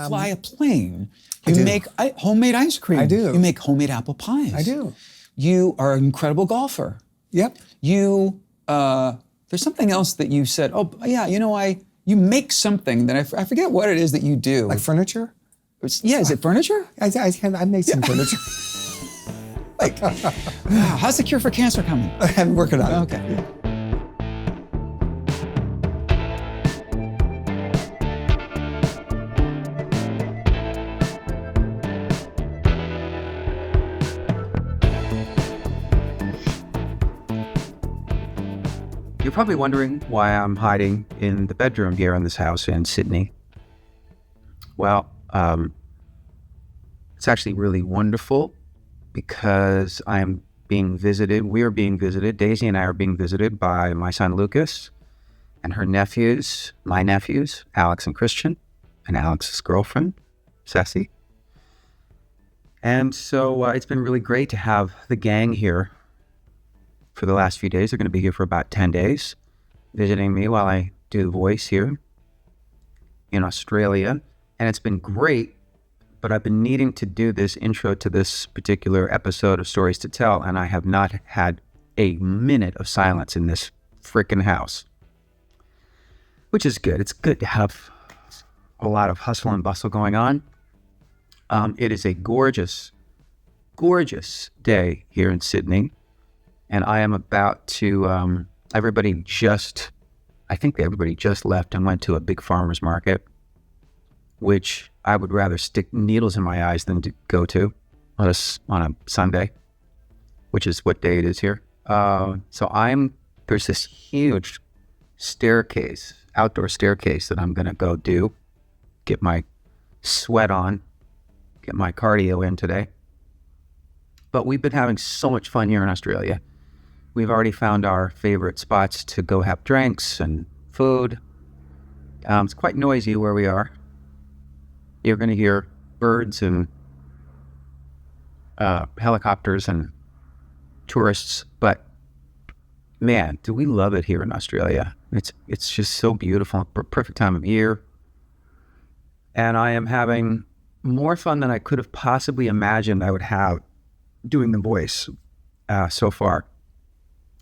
fly a plane. You make homemade ice cream. I do. You make homemade apple pies. I do. You are an incredible golfer. Yep. You, there's something else that you said, oh yeah, you make something that I forget what it is that you do. Like furniture? Yeah, is it furniture? I made some furniture. Wow, how's the cure for cancer coming? I'm working on it. Okay. Yeah. You're probably wondering why I'm hiding in the bedroom here in this house in Sydney. Well, it's actually really wonderful because I'm being visited. We are being visited. Daisy and I are being visited by my son Lucas and her nephews, my nephews, Alex and Christian, and Alex's girlfriend, Ceci. And so it's been really great to have the gang here for the last few days. They're going to be here for about 10 days, visiting me while I do the voice here in Australia. And it's been great, but I've been needing to do this intro to this particular episode of Stories to Tell, and I have not had a minute of silence in this freaking house, which is good. It's good to have a lot of hustle and bustle going on. It is a gorgeous, gorgeous day here in Sydney. And I am about to, everybody just left and went to a big farmer's market, which I would rather stick needles in my eyes than to go to on a Sunday, which is what day it is here. So there's this huge staircase, outdoor staircase that I'm going to go do, get my sweat on, get my cardio in today. But we've been having so much fun here in Australia. We've already found our favorite spots to go have drinks and food. It's quite noisy where we are. You're going to hear birds and helicopters and tourists, but man, do we love it here in Australia. It's just so beautiful, perfect time of year. And I am having more fun than I could have possibly imagined I would have doing the voice so far.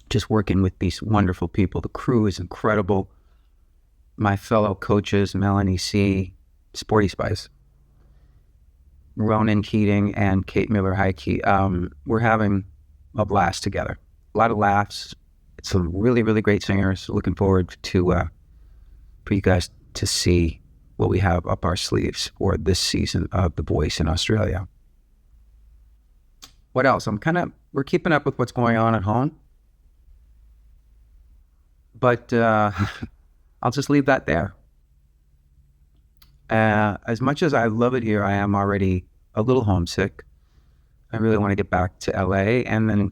Just working with these wonderful people. The crew is incredible. My fellow coaches, Melanie C., Sporty Spice, Ronan Keating, and Kate Miller-Heike, we're having a blast together. A lot of laughs. It's some really, really great singers. Looking forward to for you guys to see what we have up our sleeves for this season of The Voice in Australia. What else? We're keeping up with what's going on at home. But I'll just leave that there. As much as I love it here, I am already a little homesick. I really want to get back to LA and then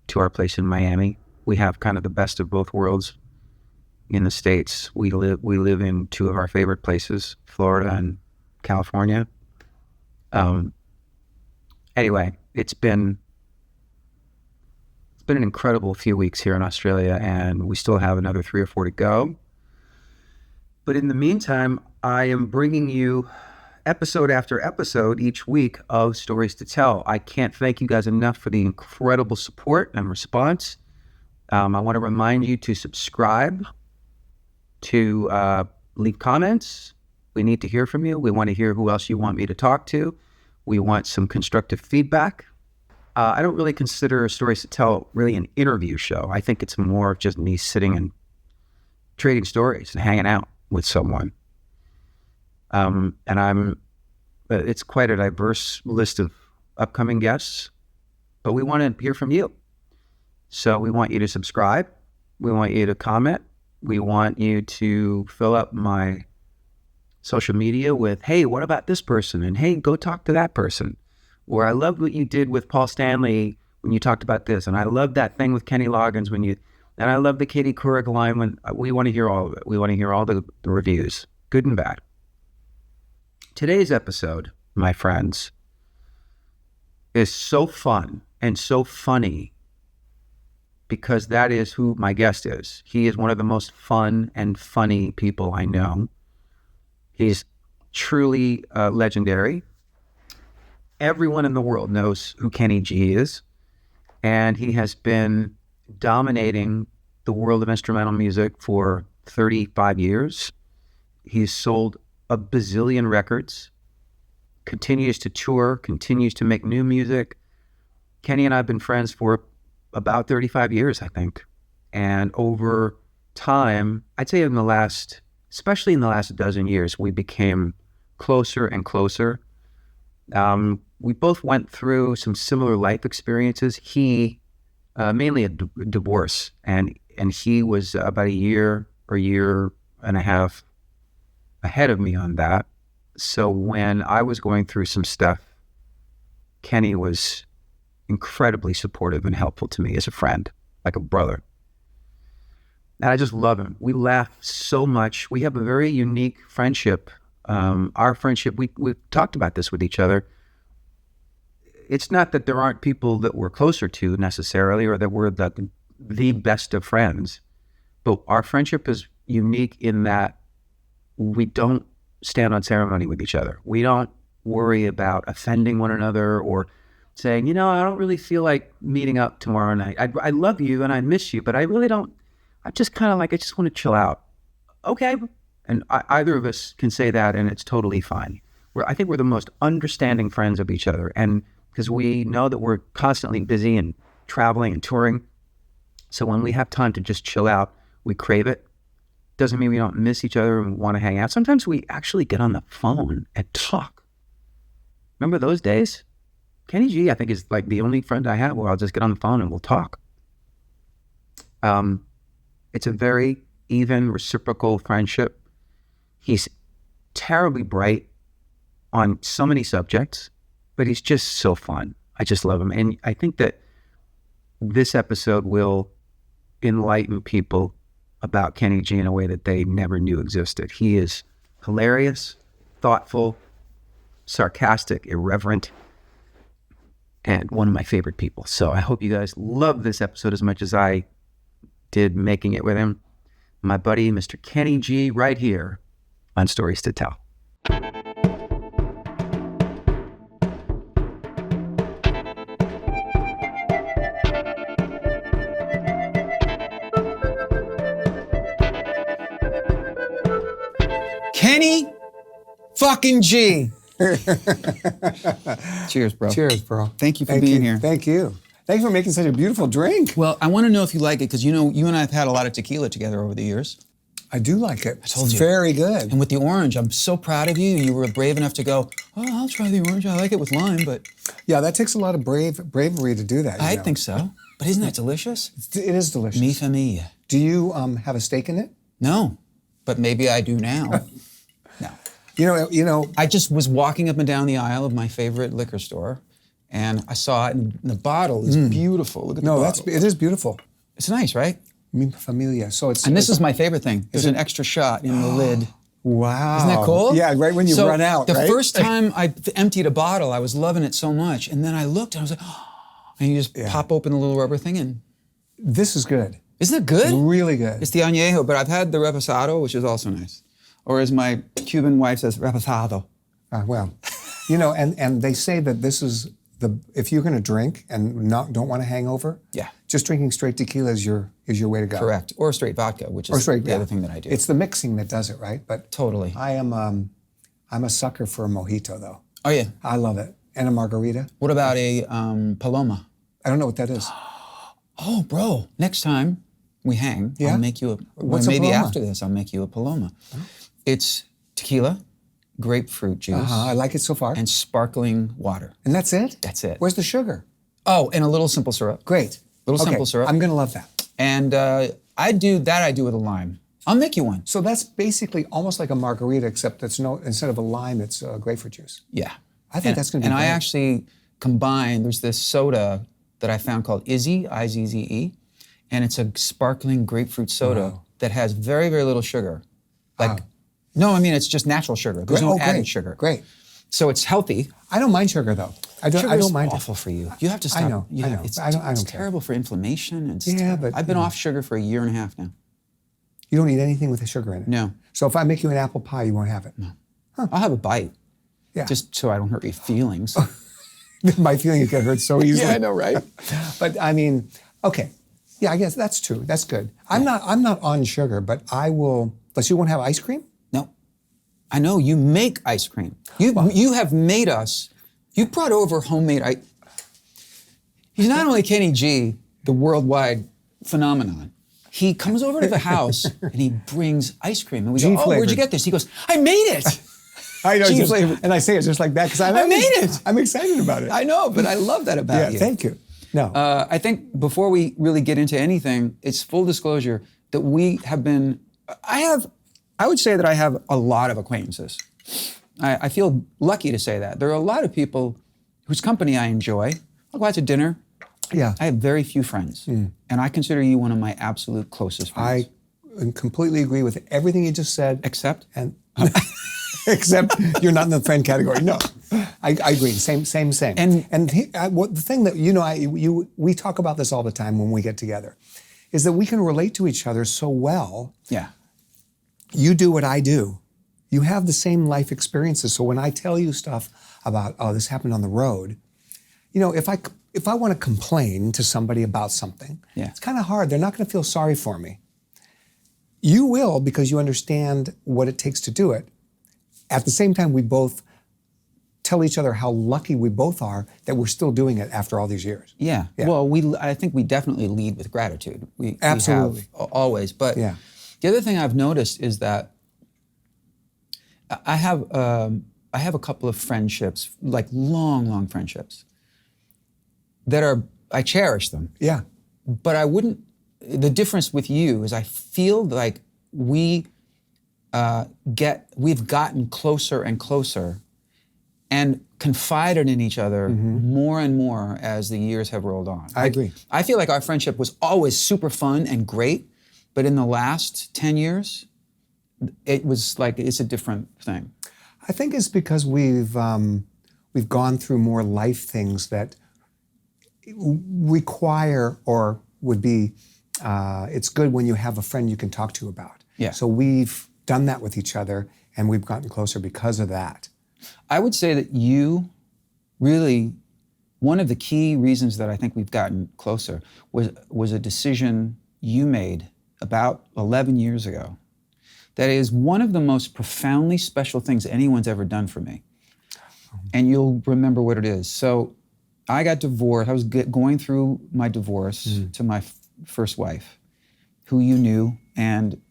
to our place in Miami. We have kind of the best of both worlds in the States. We live in two of our favorite places, Florida and California. Anyway, it's been an incredible few weeks here in Australia, and we still have another 3 or 4 to go. But in the meantime, I am bringing you episode after episode each week of Stories to Tell. I can't thank you guys enough for the incredible support and response. I want to remind you to subscribe, to leave comments. We need to hear from you. We want to hear who else you want me to talk to. We want some constructive feedback. I don't really consider Stories to Tell really an interview show. I think it's more of just me sitting and trading stories and hanging out with someone. It's quite a diverse list of upcoming guests, but we want to hear from you. So we want you to subscribe. We want you to comment. We want you to fill up my social media with, hey, what about this person? And hey, go talk to that person. Or I loved what you did with Paul Stanley when you talked about this. And I love that thing with Kenny Loggins and I love the Katie Couric line when we want to hear all of it. We want to hear all the reviews, good and bad. Today's episode, my friends, is so fun and so funny because that is who my guest is. He is one of the most fun and funny people I know. He's truly legendary. Everyone in the world knows who Kenny G is, and he has been dominating the world of instrumental music for 35 years. He's sold a bazillion records, continues to tour, continues to make new music. Kenny and I have been friends for about 35 years, I think. And over time, I'd say especially in the last dozen years, we became closer and closer. We both went through some similar life experiences. He, mainly a divorce, and he was about a year and a half ahead of me on that. So when I was going through some stuff, Kenny was incredibly supportive and helpful to me as a friend, like a brother. And I just love him. We laugh so much. We have a very unique friendship. Our friendship, we've talked about this with each other. It's not that there aren't people that we're closer to necessarily, or that we're the best of friends, but our friendship is unique in that we don't stand on ceremony with each other. We don't worry about offending one another or saying, I don't really feel like meeting up tomorrow night. I love you and I miss you, but I really don't. I'm just kind of like, I just want to chill out. Okay. And either of us can say that, and it's totally fine. I think we're the most understanding friends of each other. And because we know that we're constantly busy and traveling and touring. So when we have time to just chill out, we crave it. Doesn't mean we don't miss each other and want to hang out. Sometimes we actually get on the phone and talk. Remember those days? Kenny G, I think, is like the only friend I have where I'll just get on the phone and we'll talk. It's a very even, reciprocal friendship. He's terribly bright on so many subjects, but he's just so fun. I just love him. And I think that this episode will enlighten people about Kenny G in a way that they never knew existed. He is hilarious, thoughtful, sarcastic, irreverent, and one of my favorite people. So I hope you guys love this episode as much as I did making it with him. My buddy, Mr. Kenny G, right here on Stories to Tell. Kenny fucking G. Cheers, bro. Cheers, bro. Thank you for being here. Thank you. Thanks for making such a beautiful drink. Well, I want to know if you like it, because you and I have had a lot of tequila together over the years. I do like it. I told it's you. Very good. And with the orange, I'm so proud of you. You were brave enough to go, I'll try the orange. I like it with lime, but... Yeah, that takes a lot of bravery to do that. I think so. But isn't that delicious? It is delicious. Mi familia. Do you have a stake in it? No, but maybe I do now. No. You know. I just was walking up and down the aisle of my favorite liquor store, and I saw it, and the bottle is beautiful. Look at the bottle. It is beautiful. It's nice, right? Mi familia. So it's. And this is my favorite thing. There's an extra shot in the lid. Wow. Isn't that cool? Yeah, right when you run out, the right? first time I emptied a bottle, I was loving it so much, and then I looked and I was like, and you just pop open the little rubber thing, and this is good. Isn't it good? Really good. It's the añejo, but I've had the reposado, which is also nice. Or as my Cuban wife says, reposado. Well, and they say that this is if you're going to drink and don't want a hangover, just drinking straight tequila is your way to go. Correct. Or straight vodka, which is the other thing that I do. It's the mixing that does it, right? But totally. I'm a sucker for a mojito, though. Oh yeah, I love it, and a margarita. What about a paloma? I don't know what that is. Oh, bro! Next time we hang, I'll make you What's a maybe paloma? after this, I'll make you a paloma. Oh. It's tequila, grapefruit juice. I like it so far. And sparkling water. And that's it? That's it. Where's the sugar? Oh, and a little simple syrup. Great. Simple syrup. I'm going to love that. And I do with a lime. I'll make you one. So that's basically almost like a margarita, except instead of a lime, it's grapefruit juice. Yeah. I think that's going to be And great. I actually combine, there's this soda that I found called Izzy, I-Z-Z-E, and it's a sparkling grapefruit soda that has very, very little sugar. No, I mean, it's just natural sugar. There's no added sugar. Great. So it's healthy. I don't mind sugar, though. I don't mind Sugar's awful for you. You have to stop. I know. It's I don't care. terrible for inflammation. And but I've been off sugar for a year and a half now. You don't eat anything with the sugar in it? No. So if I make you an apple pie, you won't have it? No. I'll have a bite. Yeah. Just so I don't hurt your feelings. My feelings get hurt so easily. Yeah, I know, right? But I mean, okay. Yeah, I guess that's true. That's good. I'm not on sugar, but I will. But you won't have ice cream? No. I know you make ice cream. You have made us. You brought over homemade ice. He's not only Kenny G, the worldwide phenomenon. He comes over to the house and he brings ice cream, and we go, "Oh, where'd you get this?" He goes, "I made it." I know, and I say it just like that because I made it. I'm excited about it. I know, but I love that about you. Thank you. No, I think before we really get into anything, it's full disclosure that we have been. I would say that I have a lot of acquaintances. I feel lucky to say that. There are a lot of people whose company I enjoy. I'll go out to dinner. Yeah. I have very few friends, and I consider you one of my absolute closest friends. I completely agree with everything you just said. Except except you're not in the friend category. No, I agree. Same. And the thing that we talk about this all the time when we get together, is that we can relate to each other so well. Yeah. You do what I do. You have the same life experiences. So when I tell you stuff about, oh, this happened on the road, if I want to complain to somebody about something, it's kind of hard. They're not going to feel sorry for me. You will, because you understand what it takes to do it. At the same time, we both tell each other how lucky we both are that we're still doing it after all these years. Yeah. Well, I think we definitely lead with gratitude. Absolutely. We have, always. But the other thing I've noticed is that I have a couple of friendships, like long friendships, that I cherish them. Yeah. But I wouldn't. The difference with you is I feel like we've gotten closer and closer and confided in each other more and more as the years have rolled on. I agree. I feel like our friendship was always super fun and great, but in the last 10 years, it was like it's a different thing. I think it's because we've gone through more life things that require or would be, it's good when you have a friend you can talk to about. Yeah. So we've done that with each other and we've gotten closer because of that. I would say that you really, one of the key reasons that I think we've gotten closer was a decision you made about 11 years ago. That is one of the most profoundly special things anyone's ever done for me. And you'll remember what it is. So I got divorced. I was going through my divorce to my first wife, who you knew, and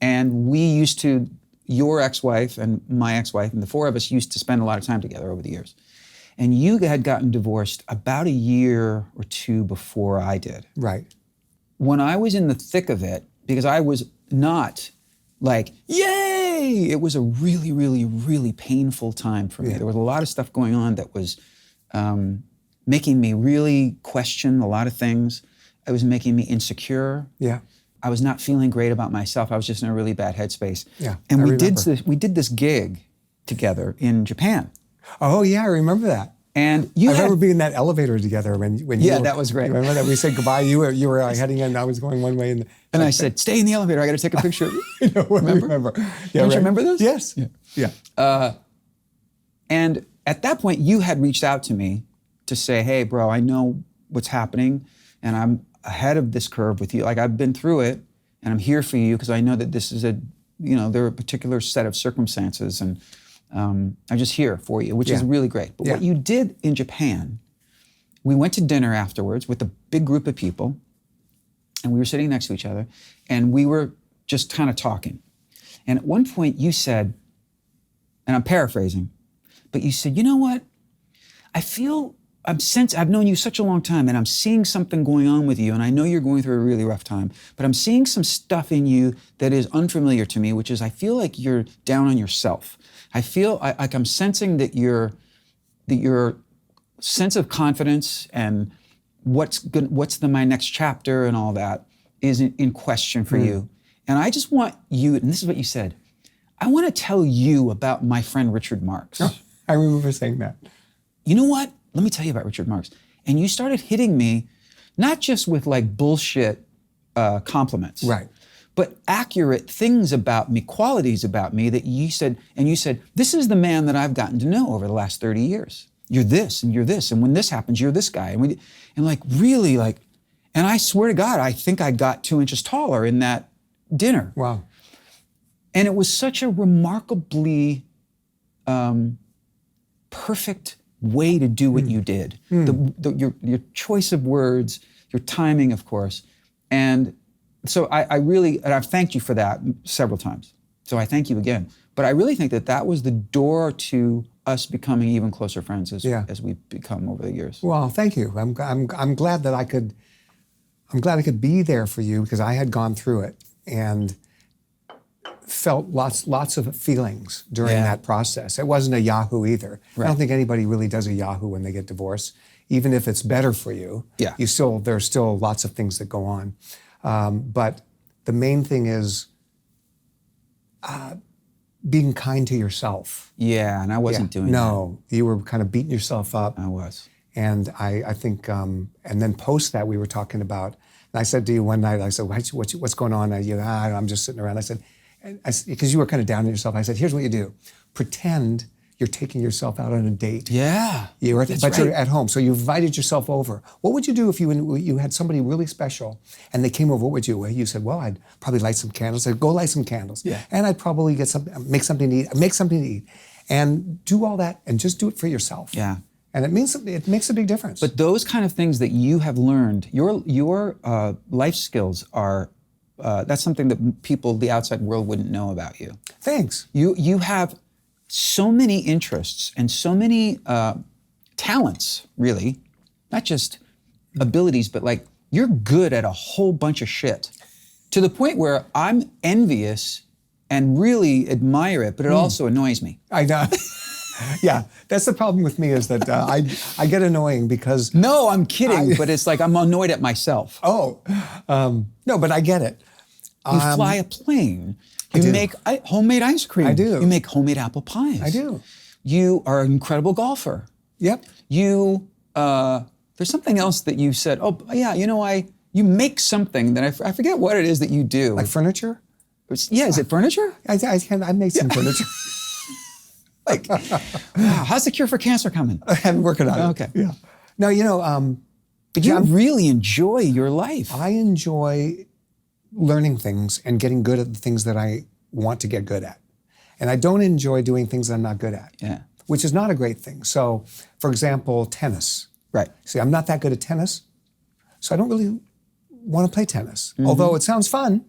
we used to, your ex-wife and my ex-wife, and the four of us used to spend a lot of time together over the years. And you had gotten divorced about a year or two before I did. Right. When I was in the thick of it, because I was not like, yay! It was a really, really, really painful time for me. There was a lot of stuff going on that was making me really question a lot of things. It was making me insecure. Yeah. I was not feeling great about myself. I was just in a really bad headspace. Yeah. And we did this gig together in Japan. Oh yeah, I remember that. And I remember being in that elevator together when you were, that was great. Remember that we said goodbye? You were heading in, I was going one way, and I said, "Stay in the elevator. I got to take a picture." I know, remember? Yeah, Don't you remember this? Yes. Yeah. And at that point, you had reached out to me to say, "Hey, bro, I know what's happening, and I'm ahead of this curve with you. Like I've been through it, and I'm here for you because I know that this is there are a particular set of circumstances, and I'm just here for you," which is really great. But what you did in Japan, we went to dinner afterwards with a big group of people, and we were sitting next to each other, and we were just kind of talking. And at one point you said, and I'm paraphrasing, but you said, "You know what? I feel I've known you such a long time, and I'm seeing something going on with you, and I know you're going through a really rough time, but I'm seeing some stuff in you that is unfamiliar to me, which is I feel like you're down on yourself. I feel like I'm sensing that your sense of confidence and what's my next chapter and all that is in question for you. And I just want you, and this is what you said, I want to tell you about my friend Richard Marx." Oh, I remember saying that. You know what? Let me tell you about Richard Marx. And you started hitting me, not just with like bullshit compliments, right? but accurate things about me, qualities about me that you said, this is the man that I've gotten to know over the last 30 years. You're this, and you're this, and when this happens, you're this guy. And really, and I swear to God, I think I got 2 inches taller in that dinner. Wow. And it was such a remarkably perfect way to do what you did. Your choice of words, your timing, of course. And so I've thanked you for that several times. So I thank you again. But I really think that was the door to us becoming even closer friends as we've become over the years. Well, thank you. I'm glad that I could be there for you, because I had gone through it and felt lots of feelings during that process. It wasn't a Yahoo either. Right. I don't think anybody really does a Yahoo when they get divorced, even if it's better for you. Yeah. There's still lots of things that go on. But the main thing is being kind to yourself. Yeah, and I wasn't doing that. No, you were kind of beating yourself up. I was. And I think, and then post that we were talking about, and I said to you one night, I said, what's going on? I'm just sitting around. I said, because you were kind of down on yourself, I said, here's what you do. Pretend you're taking yourself out on a date. Yeah. You're at home, so you invited yourself over. What would you do if you had somebody really special and they came over? What would you? You said, well, I'd probably light some candles. I'd go light some candles. Yeah. And I'd probably make something to eat, and do all that, and just do it for yourself. Yeah. And it makes a big difference. But those kind of things that you have learned, your life skills are, that's something that the outside world wouldn't know about you. Thanks. You have so many interests and so many talents, really, not just abilities, but you're good at a whole bunch of shit, to the point where I'm envious and really admire it, but it also annoys me. I know. Yeah, that's the problem with me, is that I get annoying because... No, I'm kidding, but it's I'm annoyed at myself. Oh, no, but I get it. You fly a plane. You make homemade ice cream. I do. You make homemade apple pies. I do. You are an incredible golfer. Yep. There's something else that you said, you make something that I forget what it is that you do. Like furniture? Yeah, is it furniture? I make some furniture. Wow, how's the cure for cancer coming? I'm working on it. Okay. Yeah. No, but you really enjoy your life. I enjoy learning things and getting good at the things that I want to get good at. And I don't enjoy doing things that I'm not good at. Yeah. Which is not a great thing. So, for example, tennis. Right. See, I'm not that good at tennis, so I don't really want to play tennis. Mm-hmm. Although it sounds fun,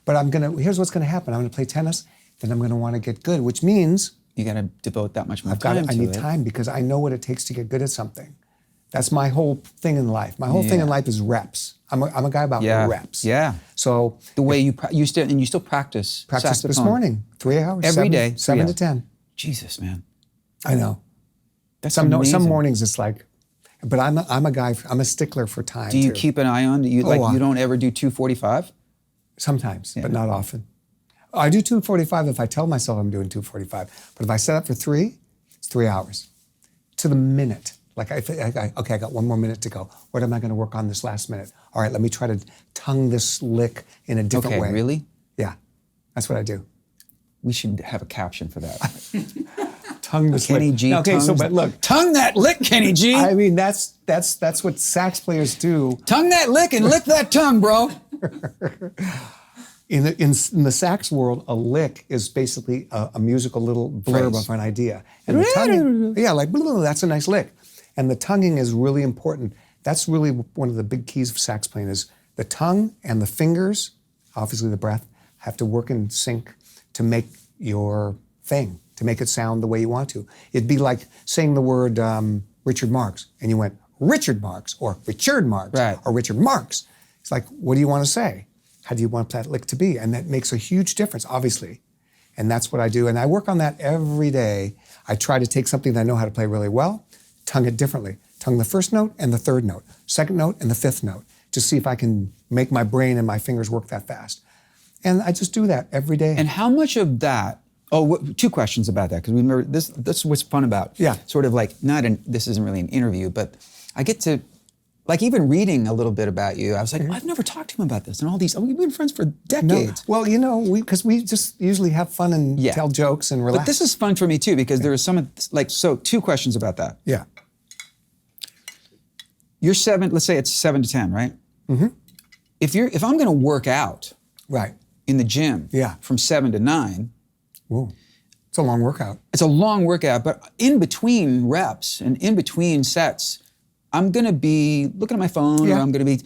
but here's what's gonna happen. I'm gonna play tennis, then I'm gonna want to get good, which means you got to devote that much more time to it. I need time, because I know what it takes to get good at something. That's my whole thing in life. My whole thing in life is reps. I'm a guy about reps. Yeah. So the way you still practice. Practice this morning, 3 hours every day, 7 to 10. Jesus, man. I know. That's amazing. Some mornings it's but I'm a guy. I'm a stickler for time. Do you keep an eye on? You don't ever do 2:45? Sometimes, but not often. I do 2:45 if I tell myself I'm doing 2:45. But if I set up for 3, it's 3 hours to the minute. I got 1 more minute to go. What am I going to work on this last minute? All right, let me try to tongue this lick in a different way. Okay, really? Yeah, that's what I do. We should have a caption for that. Tongue this Kenny lick. G. Okay, but look, tongue that lick, Kenny G. I mean, that's what sax players do. Tongue that lick and lick that tongue, bro. In the sax world, a lick is basically a musical little blurb of an idea. And the tonguing, that's a nice lick. And the tonguing is really important. That's really one of the big keys of sax playing, is the tongue and the fingers, obviously the breath, have to work in sync to make your thing, to make it sound the way you want to. It'd be like saying the word Richard Marx, and you went, Richard Marx, or Richard Marx, or Richard Marx. It's like, what do you want to say? How do you want that lick to be? And that makes a huge difference, obviously. And that's what I do. And I work on that every day. I try to take something that I know how to play really well, tongue it differently. Tongue the first note and the third note, second note and the fifth note, to see if I can make my brain and my fingers work that fast. And I just do that every day. And how much of that, two questions about that, because we remember this is what's fun about. Yeah. Sort of this isn't really an interview, but I get to Like even reading a little bit about you, I was like, I've never talked to him about this. And all these, we've been friends for decades. No. Well, because we just usually have fun and tell jokes and relax. But this is fun for me too, because there is some, so 2 questions about that. Yeah. You're 7, let's say it's 7 to 10, right? Mm-hmm. If I'm gonna work out right in the gym from 7 to 9, whoa, it's a long workout. It's a long workout, but in between reps and in between sets, I'm gonna be looking at my phone, or I'm gonna be,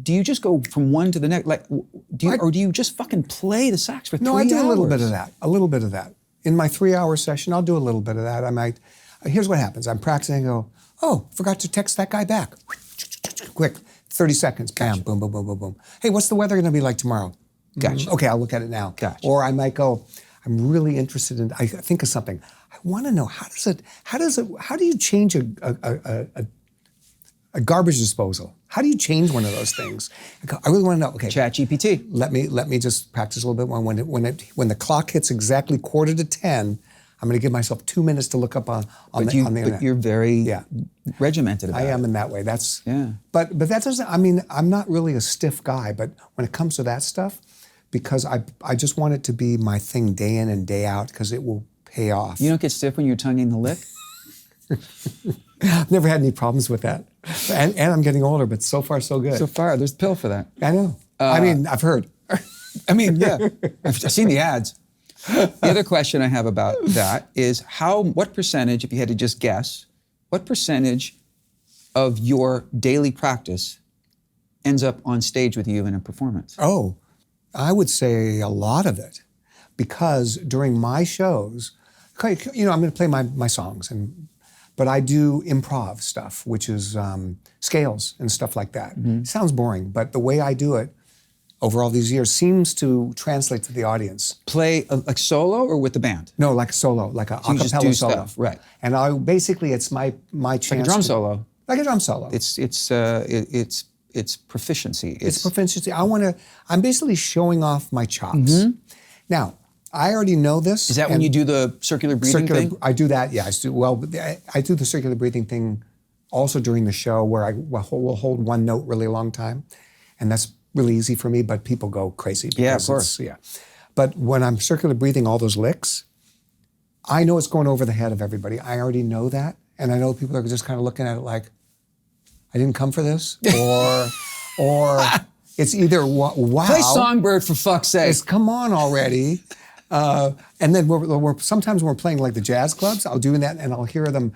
do you just go from one to the next? Like, or do you just fucking play the sax for 3 hours? No, I do a little bit of that. In my 3-hour session, I'll do a little bit of that. Here's what happens. I'm practicing and go, oh, forgot to text that guy back. Quick, 30 seconds, bam, boom, boom, boom, boom, boom. Hey, what's the weather gonna be like tomorrow? Gotcha. Okay, I'll look at it now. Gotcha. Or I might go, I'm really interested in, I think of something. I wanna know, how do you change a garbage disposal? How do you change one of those things? I really want to know. Okay, ChatGPT. Let me just practice a little bit. When the clock hits exactly 9:45, I'm going to give myself 2 minutes to look up on the internet. But you're very regimented about it. I am in that way. But that doesn't. I mean, I'm not really a stiff guy. But when it comes to that stuff, because I just want it to be my thing day in and day out, because it will pay off. You don't get stiff when you're tonguing the lick? I've never had any problems with that. And I'm getting older, but so far so good. So far, there's a pill for that. I know. I've heard. I've seen the ads. The other question I have about that is what percentage, if you had to just guess, what percentage of your daily practice ends up on stage with you in a performance? Oh, I would say a lot of it. Because during my shows, I'm going to play my songs, but I do improv stuff, which is scales and stuff like that. Mm-hmm. Sounds boring, but the way I do it over all these years seems to translate to the audience. Play like solo or with the band? No, like a solo, like a cappella solo. Stuff, right? And it's my chance. Like a drum solo. Like a drum solo. It's proficiency. It's proficiency. I'm basically showing off my chops. Mm-hmm. Now, I already know this. Is that when you do the circular breathing thing? I do that, yeah. I do the circular breathing thing also during the show, where I will hold one note really long time. And that's really easy for me, but people go crazy. Yeah, of course. But when I'm circular breathing all those licks, I know it's going over the head of everybody. I already know that. And I know people are just kind of looking at it like, I didn't come for this, or it's either, wow. Play Songbird for fuck's sake. Come on already. And then sometimes when we're playing like the jazz clubs, I'll do that and I'll hear them,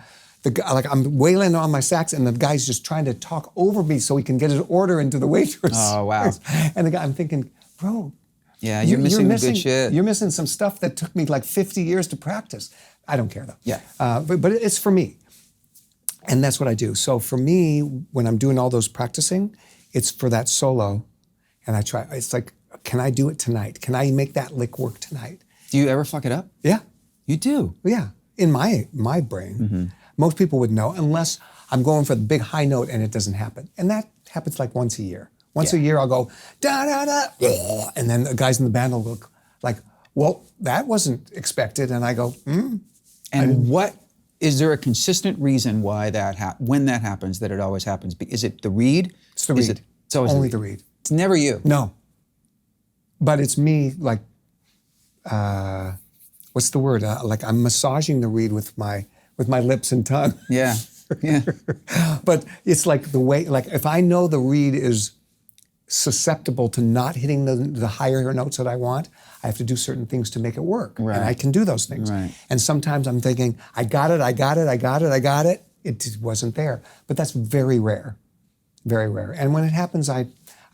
I'm wailing on my sax and the guy's just trying to talk over me so he can get his order into the waitress. Oh, wow. And the guy, I'm thinking, bro. Yeah, you're missing the good shit. You're missing some stuff that took me like 50 years to practice. I don't care though. Yeah. But it's for me. And that's what I do. So for me, when I'm doing all those practicing, it's for that solo. And I try, it's like, can I do it tonight? Can I make that lick work tonight? Do you ever fuck it up? Yeah. You do? Yeah. In my brain. Mm-hmm. Most people would know, unless I'm going for the big high note and it doesn't happen. And that happens like once a year. Once a year I'll go, da da da, and then the guys in the band will look like, well, that wasn't expected. And I go, And is there a consistent reason why when that happens, that it always happens? Is it the reed? It's the reed. It's always only the reed. It's never you. No. But it's me, like, what's the word? Like I'm massaging the reed with my lips and tongue. Yeah, yeah. But it's like the way, like if I know the reed is susceptible to not hitting the higher notes that I want, I have to do certain things to make it work. Right. And I can do those things. Right. And sometimes I'm thinking, I got it. It wasn't there. But that's very rare. Very rare. And when it happens, I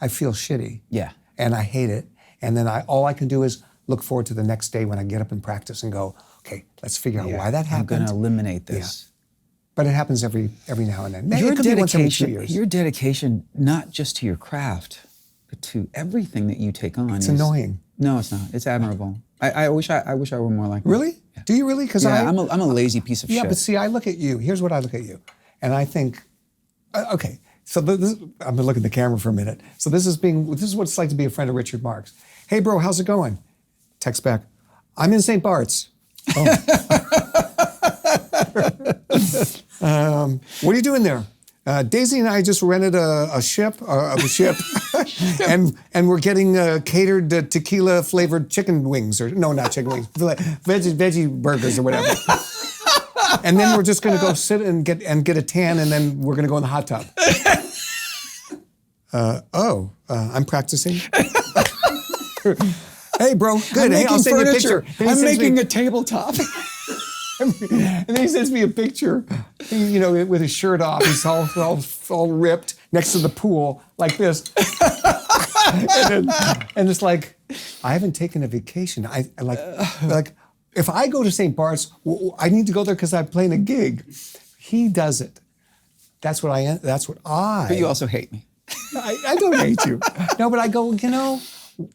feel shitty. Yeah. And I hate it. And then all I can do is look forward to the next day when I get up and practice and go, okay, let's figure out why that happened. I'm going to eliminate this. Yeah. But it happens every now and then. Your it could be once every 2 years. Your dedication, not just to your craft, but to everything that you take on. It's annoying. No, it's not. It's admirable. I wish I were more like you. Really? Yeah. Do you really? Because I'm a lazy piece of shit. Yeah, but see, I look at you. Here's what I look at you, and I think, okay. So I'm gonna look at the camera for a minute. So this is what it's like to be a friend of Richard Marx. Hey, bro, how's it going? Text back. I'm in St. Bart's. Oh. What are you doing there? Daisy and I just rented a ship, and we're getting catered tequila flavored chicken wings, or no, not chicken wings, veggie burgers or whatever. And then we're just going to go sit and get a tan, and then we're going to go in the hot tub. I'm practicing. Hey, bro, good. Hey, I'll send you a picture. I'm making a tabletop. And then he sends me a picture, with his shirt off. He's all ripped next to the pool like this. and it's like, I haven't taken a vacation. I like if I go to St. Bart's, I need to go there because I'm playing a gig. He does it. That's what I. But you also hate me. I don't hate you. No, but I go,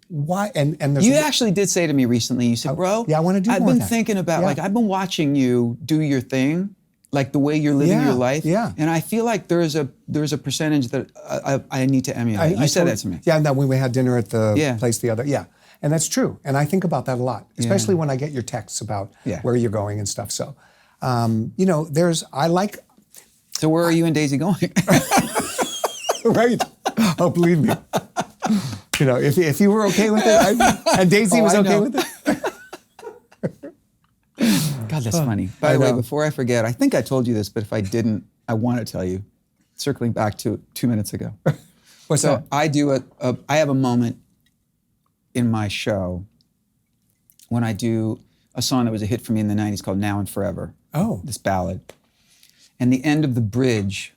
why? And there's you actually did say to me recently, you said, bro, yeah, I want to do I've more been of that. thinking about, I've been watching you do your thing, like the way you're living your life. Yeah. And I feel like there's a percentage that I need to emulate. You said that to me. Yeah, no, when we had dinner at the place the other, and that's true. And I think about that a lot, especially when I get your texts about where you're going and stuff. So, So where are you and Daisy going? Right. Oh, believe me. If you were okay with it, and Daisy was okay with it. God, that's funny. By the way, before I forget, I think I told you this, but if I didn't, I want to tell you. Circling back to 2 minutes ago. What's that? I have a moment in my show when I do a song that was a hit for me in the 90s called Now and Forever. Oh. This ballad. And the end of the bridge,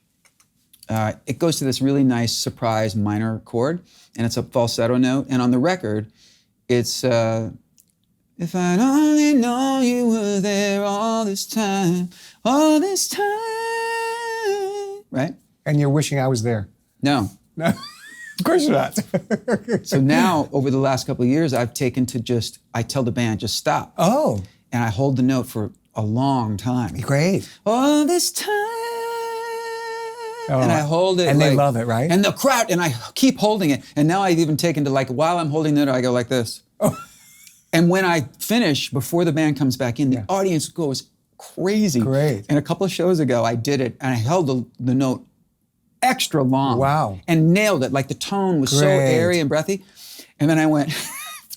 it goes to this really nice surprise minor chord, and it's a falsetto note. And on the record, it's, if I'd only known you were there all this time, right? And you're wishing I was there. No. No, of course you're not. So now, over the last couple of years, I've taken to I tell the band, just stop. Oh. And I hold the note for a long time. Great. All this time. And I hold it. And they love it, right? And the crowd, and I keep holding it. And now I've even taken to while I'm holding the note, I go like this. Oh. And when I finish, before the band comes back in, the audience goes crazy. Great. And a couple of shows ago, I did it, and I held the note extra long. Wow. And nailed it. Like the tone was so airy and breathy. And then I went,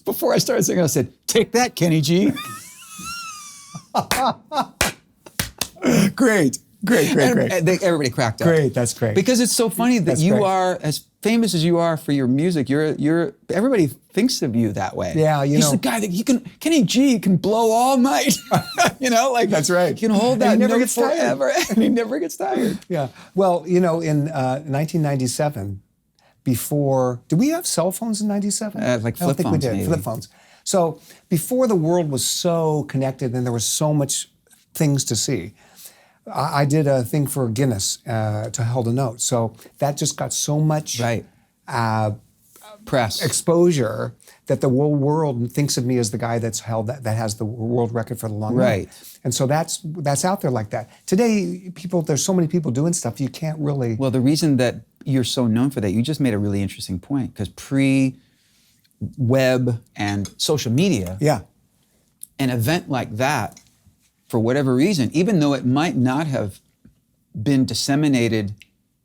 before I started singing, I said, take that, Kenny G. Great. And everybody cracked up. Great, that's great. Because it's so funny that you are, as famous as you are for your music, everybody thinks of you that way. Yeah, He's the guy that Kenny G can blow all night. That's right. He can hold that never note gets tired. forever, and he never gets tired. Yeah. Well, in 1997, did we have cell phones in 97? Like I don't flip think phones, we did. maybe. Flip phones. So before the world was so connected and there was so much things to see, I did a thing for Guinness to hold a note. So that just got so much press exposure that the whole world thinks of me as the guy that has the world record for the long Right. note. And so that's out there like that. Today, there's so many people doing stuff you can't really. Well, the reason that you're so known for that, you just made a really interesting point, because pre-web and social media, an event like that, for whatever reason, even though it might not have been disseminated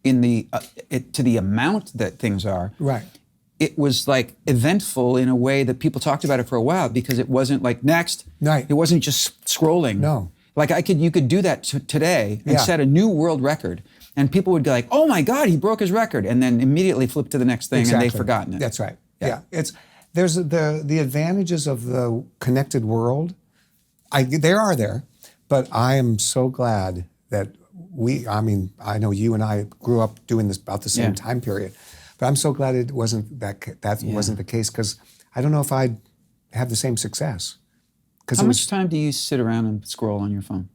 in to the amount that things are, Right. it was like eventful in a way that people talked about it for a while, because it wasn't like next. Right. It wasn't just scrolling. No. Like you could do that today and set a new world record, and people would go like, "Oh my God, he broke his record," and then immediately flip to the next thing, and they've forgotten it. That's right. Yeah. There's the advantages of the connected world. They are there, but I am so glad that I know you and I grew up doing this about the same time period, but I'm so glad it wasn't wasn't the case, because I don't know if I'd have the same success. How much time do you sit around and scroll on your phone?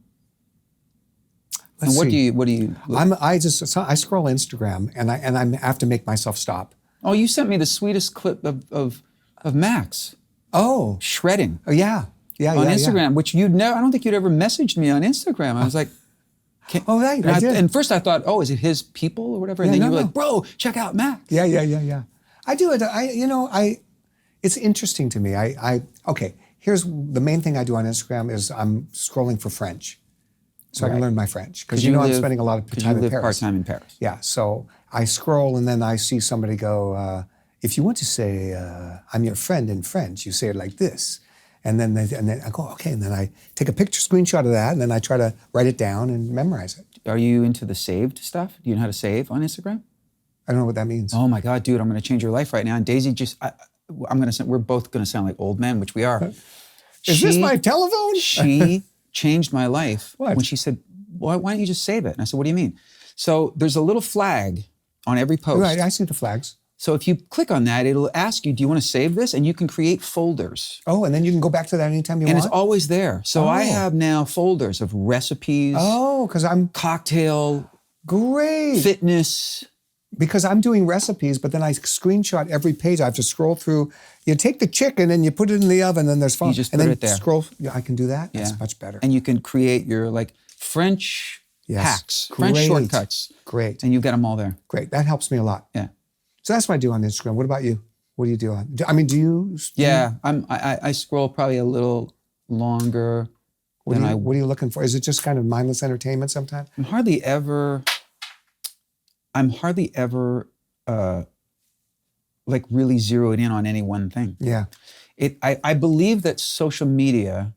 Let's and see. what do you? I scroll Instagram, and I have to make myself stop. Oh, you sent me the sweetest clip of Max. Oh, shredding. Oh, yeah. On Instagram, which I don't think you'd ever messaged me on Instagram. I was like, right, I did. And first I thought, is it his people or whatever? And then you were like, bro, check out Max. Yeah. I do it. It's interesting to me. Okay, here's the main thing I do on Instagram is I'm scrolling for French. so I can Right. learn my French. Because I'm spending a lot of Because time you in live Paris. part-time in Paris. Yeah, so I scroll and then I see somebody go, if you want to say, I'm your friend in French, you say it like this. And then I go, okay, and then I take a screenshot of that, and then I try to write it down and memorize it. Are you into the saved stuff? Do you know how to save on Instagram? I don't know what that means. Oh my God, dude, I'm going to change your life right now. And Daisy we're both going to sound like old men, which we are. Is this my telephone? She changed my life What? when she said, why don't you just save it? And I said, what do you mean? So there's a little flag on every post. Right, I see the flags. So if you click on that, it'll ask you, do you want to save this? And you can create folders. Oh, and then you can go back to that anytime you And want? it's always there. So I Oh. have now folders of recipes, Oh, because I'm cocktail, great. fitness. Because I'm doing recipes, but then I screenshot every page. I have to scroll through. You take the chicken and you put it in the oven, and there's fun. You just and put then it there. Scroll. Yeah, I can do that. Yeah. That's much better. And you can create your French Yes. hacks, French Great. shortcuts. Great. And you get them all there. Great. That helps me a lot. Yeah. So that's what I do on Instagram. What about you? What do you do on? Do you? Yeah, I scroll probably a little longer What than are you looking for? Is it just kind of mindless entertainment sometimes? I'm hardly ever really zeroed in on any one thing. Yeah. I believe that social media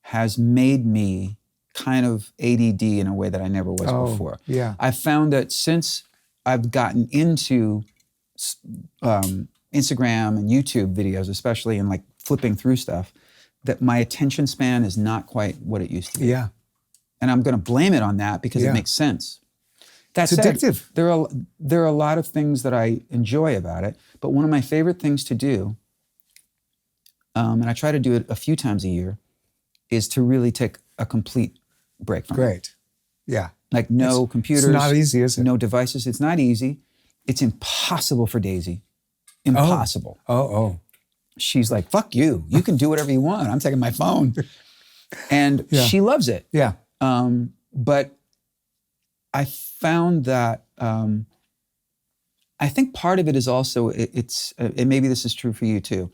has made me kind of ADD in a way that I never was before. Yeah. I found that since I've gotten into Instagram and YouTube videos, especially, and flipping through stuff, that my attention span is not quite what it used to be. Yeah. And I'm going to blame it on that because Yeah. it makes sense. That It's said, addictive. there are a lot of things that I enjoy about it, but one of my favorite things to do, and I try to do it a few times a year, is to really take a complete break from it. Great. Yeah. No computers. It's not easy, is it? No devices. It's not easy. It's impossible for Daisy. Impossible. Oh. She's like, fuck you. You can do whatever you want. I'm taking my phone. And Yeah. she loves it. Yeah. But I found that I think part of it is also, and maybe this is true for you too,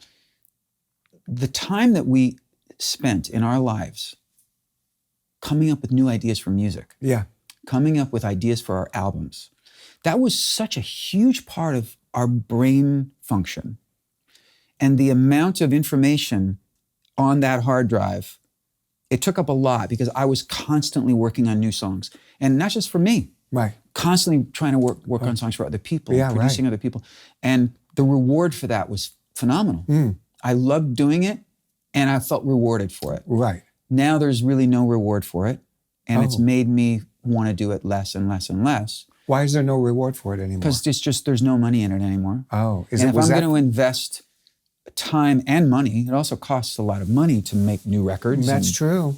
the time that we spent in our lives coming up with new ideas for music, Yeah. coming up with ideas for our albums, that was such a huge part of our brain function. And the amount of information on that hard drive, it took up a lot because I was constantly working on new songs. And not just for me, Right. constantly trying to work on songs for other people, Yeah, producing right. other people. And the reward for that was phenomenal. I loved doing it and I felt rewarded for it. Right. Now there's really no reward for it. And it's Oh. made me want to do it less and less and less. Why is there no reward for it anymore? Because there's no money in it anymore. Oh, And if I'm going to invest time and money, it also costs a lot of money to make new records. That's and, true.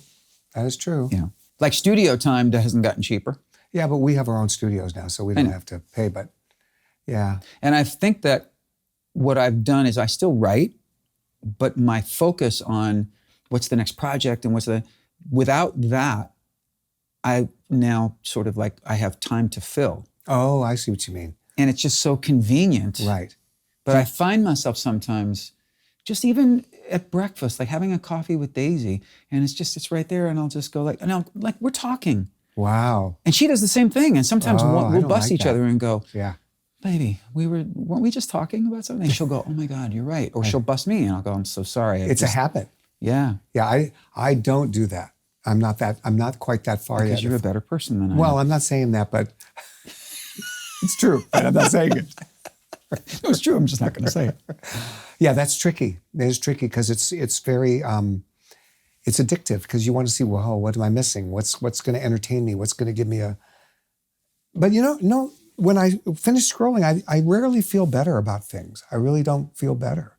That is true. You know, like studio time hasn't gotten cheaper. Yeah, but we have our own studios now, so we don't know. have to pay. But yeah, And I think that what I've done is I still write, but my focus on what's the next project and without that, I now sort of I have time to fill. oh, I see what you mean. And it's just so convenient. Right. But I find myself sometimes just even at breakfast, having a coffee with Daisy, and it's right there, and I'll just go we're talking. Wow. And she does the same thing. And sometimes Oh, I we'll don't bust like each that. other and go, Yeah. baby, weren't we just talking about something? And she'll go, oh my God, you're right. Or she'll bust me and I'll go, I'm so sorry. It's a habit. Yeah. Yeah, I don't do that. I'm not quite that far Because yet. you're a better person than I am. Well, I'm not saying that, but it's true. But I'm not saying it. No, it's true. I'm just not going to say it. Yeah, that's tricky. It is tricky because it's very it's addictive because you want to see, well, what am I missing? What's going to entertain me? What's going to give me a? But no. When I finish scrolling, I rarely feel better about things. I really don't feel better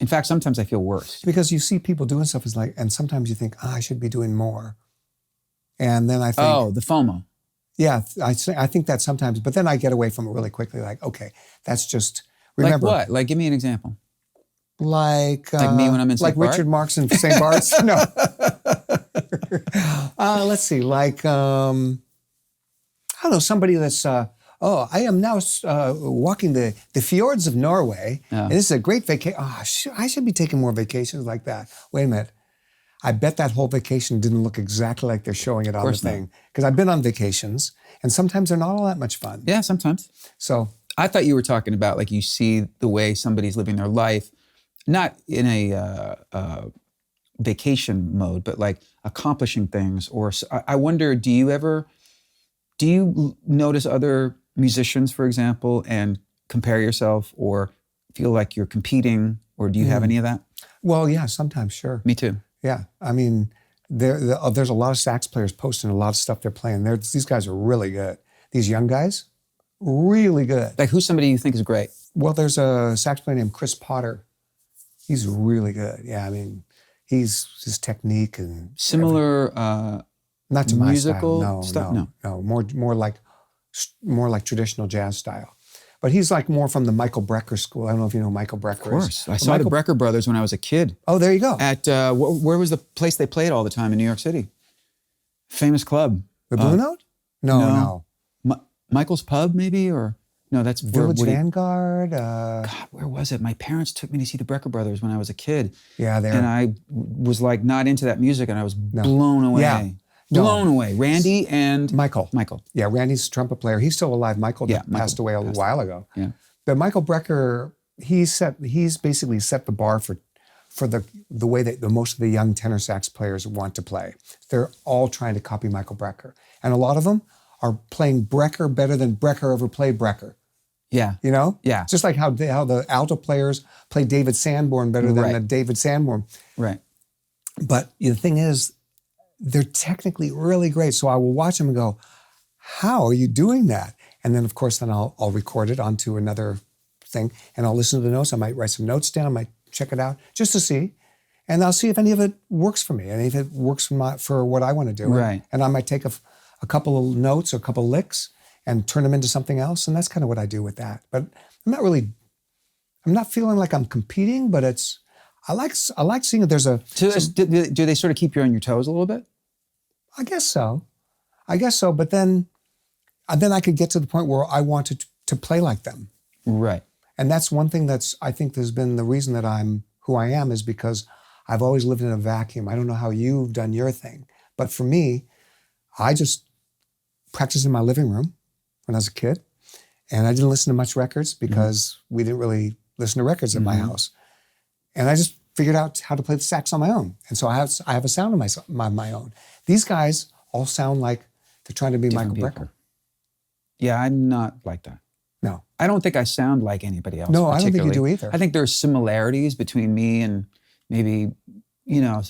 In fact, sometimes I feel worse. because you see people doing stuff and sometimes you think, I should be doing more, and then I think, Oh, the FOMO. yeah, I think that sometimes, but then I get away from it really quickly. Okay, that's just remember. Like what? Give me an example. Like me when I'm in St. like Bart? Richard Marx in St. Bart's. No. Let's see. I don't know, somebody that's. I am now walking the fjords of Norway, Yeah. and this is a great vacation. I should be taking more vacations like that. Wait a minute. I bet that whole vacation didn't look exactly like they're showing it on the course not. thing. Because I've been on vacations, and sometimes they're not all that much fun. Yeah, sometimes. So I thought you were talking about like you see the way somebody's living their life, not in a vacation mode, but like accomplishing things. Or I wonder, do you notice other musicians, for example, and compare yourself or feel like you're competing, or do you have any of that? well, yeah, sometimes, sure. Me too. Yeah, I mean, there's a lot of sax players posting a lot of stuff they're playing. These guys are really good. These young guys, really good. Like who's somebody you think is great? Well, there's a sax player named Chris Potter. He's really good. Yeah, I mean, his technique and Similar not to my musical style. stuff? No, more like traditional jazz style. But he's like more from the Michael Brecker school. I don't know if you know who Michael Brecker. Of course. is. I saw the Brecker brothers when I was a kid Oh, there you go. at, where was the place they played all the time in New York City? Famous club. The Blue Note? No. Michael's Pub, maybe? Or no, that's Village Woody. Vanguard. God, where was it? My parents took me to see the Brecker brothers when I was a kid. Yeah, there. And I was like not into that music and I was blown away. Yeah. Blown away. Randy and Michael. Michael. Yeah, Randy's a trumpet player. He's still alive. Michael Yeah, passed away a while ago. Yeah. But Michael Brecker, he's basically set the bar for the way that most of the young tenor sax players want to play. They're all trying to copy Michael Brecker. And a lot of them are playing Brecker better than Brecker ever played Brecker. Yeah. You know? Yeah. Just like how the alto players play David Sanborn better than the David Sanborn. Right. But the thing is, they're technically really great. So I will watch them and go, how are you doing that? And then, of course, I'll record it onto another thing and I'll listen to the notes. I might write some notes down. I might check it out just to see. And I'll see if any of it works for me, any if it works for what I want to do. Right. And I might take a couple of notes or a couple of licks and turn them into something else. And that's kind of what I do with that. But I'm not feeling like I'm competing, but I like seeing that there's Do they sort of keep you on your toes a little bit? I guess so. But then I could get to the point where I wanted to play like them. Right. And that's one thing I think has been the reason that I'm who I am, is because I've always lived in a vacuum. I don't know how you've done your thing, but for me, I just practiced in my living room when I was a kid, and I didn't listen to much records because we didn't really listen to records at my house. And I just figured out how to play the sax on my own. And so I have a sound of my own. These guys all sound like they're trying to be Different Michael people. Brecker. Yeah, I'm not like that. No. I don't think I sound like anybody else. No, I don't think you particularly. do either. I think there's similarities between me and maybe,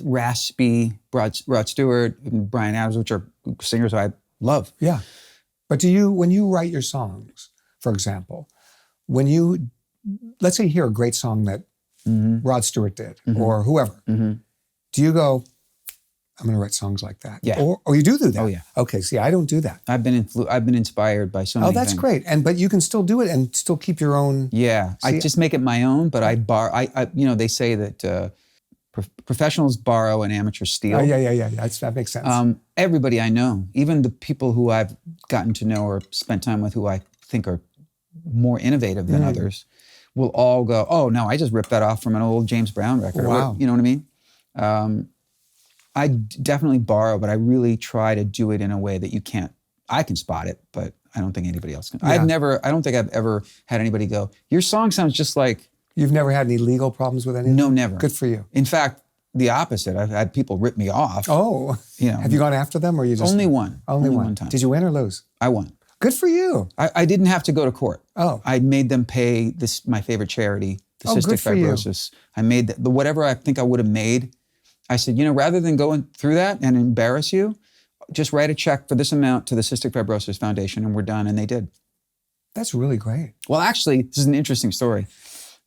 raspy Rod Stewart and Brian Adams, which are singers I love. Yeah. But when you write your songs, for example, let's say you hear a great song that Rod Stewart did or whoever, do you go, I'm going to write songs like that? Yeah. Or you do that? Oh, yeah. Okay, see, I don't do that. I've been inspired by so many Oh, that's things. great. But you can still do it and still keep your own. Yeah, I just make it my own, but they say that professionals borrow and amateurs steal. Oh, yeah. That makes sense. Everybody I know, even the people who I've gotten to know or spent time with who I think are more innovative than others, will all go, oh, no, I just ripped that off from an old James Brown record. Wow. You know what I mean? I definitely borrow, but I really try to do it in a way that I can spot it, but I don't think anybody else can. Yeah. I don't think I've ever had anybody go, your song sounds just like. You've never had any legal problems with anything? No, never. Good for you. In fact, the opposite. I've had people rip me off. Oh. Have you gone after them or you just? Only one. Only one time. Did you win or lose? I won. Good for you. I didn't have to go to court. Oh. I made them pay my favorite charity, the cystic good for you. fibrosis. I made the whatever I think I would have made. I said, rather than going through that and embarrass you, just write a check for this amount to the Cystic Fibrosis Foundation and we're done. And they did. That's really great. Well, actually, this is an interesting story.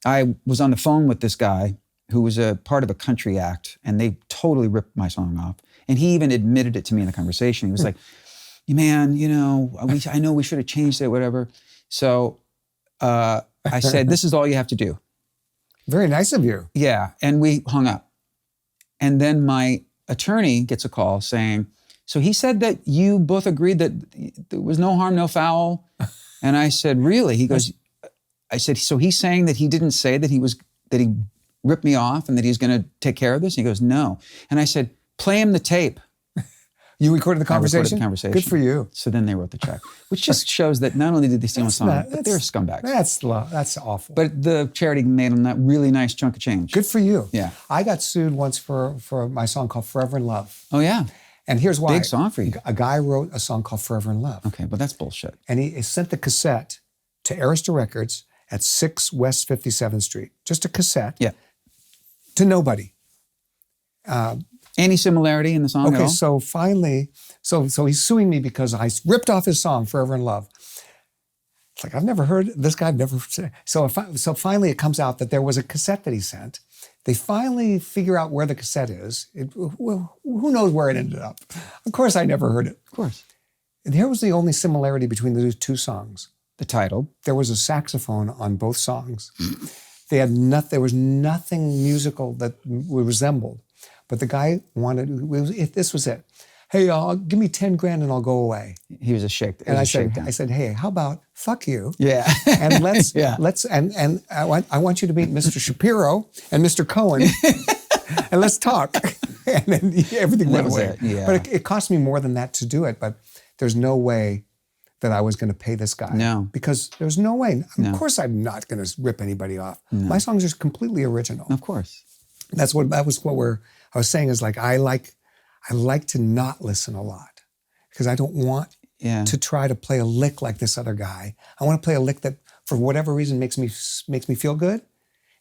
I was on the phone with this guy who was a part of a country act and they totally ripped my song off. And he even admitted it to me in the conversation. He was like, man, I know we should have changed it, whatever. So I said, this is all you have to do. Very nice of you. Yeah. And we hung up. And then my attorney gets a call saying, so he said that you both agreed that there was no harm, no foul. And I said, really? He goes, I said, so he's saying that he didn't say that he ripped me off and that he's going to take care of this? And he goes, no. And I said, play him the tape. You recorded the conversation? I recorded the conversation. Good for you. So then they wrote the check, which just shows that not only did they steal a song, but they're scumbags. That's awful. But the charity made them that really nice chunk of change. Good for you. Yeah. I got sued once for my song called Forever in Love. Oh, yeah. And here's why. Big song for you. A guy wrote a song called Forever in Love. Okay, but that's bullshit. And he sent the cassette to Arista Records at 6 West 57th Street. Just a cassette. Yeah. To nobody. Any similarity in the song at Okay, all? so finally, so he's suing me because I ripped off his song, Forever in Love. It's like, I've never heard this guy, so finally it comes out that there was a cassette that he sent. They finally figure out where the cassette is. Well, who knows where it ended up? Of course, I never heard it. Of course. And here was the only similarity between the two songs. The title. There was a saxophone on both songs. There was nothing musical that resembled. But the guy this was it. Hey, give me 10 grand and I'll go away. He was a shake. And I said, hey, how about fuck you? Yeah. And let's Yeah. and I want you to meet Mr. Shapiro and Mr. Cohen, and let's talk. And then everything went away. Yeah. But it cost me more than that to do it. But there's no way that I was going to pay this guy. No. Because there's no way. No. Of course, I'm not going to rip anybody off. My songs are completely original. Of course. That was what I was saying is like I like to not listen a lot because I don't want to try to play a lick like this other guy. I want to play a lick that for whatever reason makes me feel good,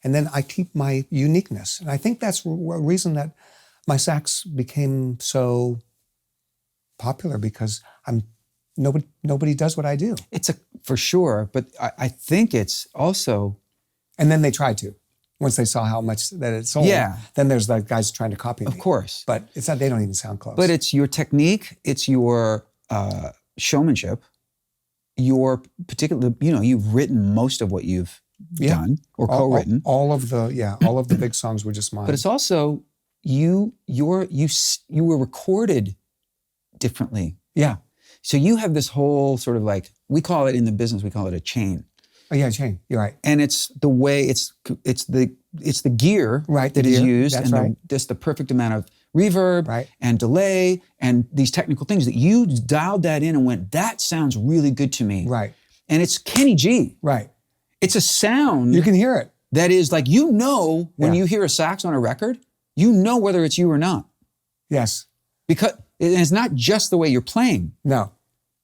and then I keep my uniqueness. And I think that's a reason that my sax became so popular because nobody does what I do. It's for sure, but I think it's also. And then they tried to. Once they saw how much that it sold, then there's the guys trying to copy me. Of course. But it's not, they don't even sound close. But it's your technique, it's your showmanship, your particular, you've written most of what you've done or co-written. All of the big songs were just mine. But it's also, you were recorded differently. Yeah. So you have this whole sort of like, we call it in the business, we call it a chain. Oh yeah, chain. You're right. And it's the way it's the gear that is used, That's and just the perfect amount of reverb and delay and these technical things that you dialed that in and went, that sounds really good to me. Right. And it's Kenny G. Right. It's a sound. You can hear it. That is like, when you hear a sax on a record, you know whether it's you or not. Yes. Because it's not just the way you're playing. No.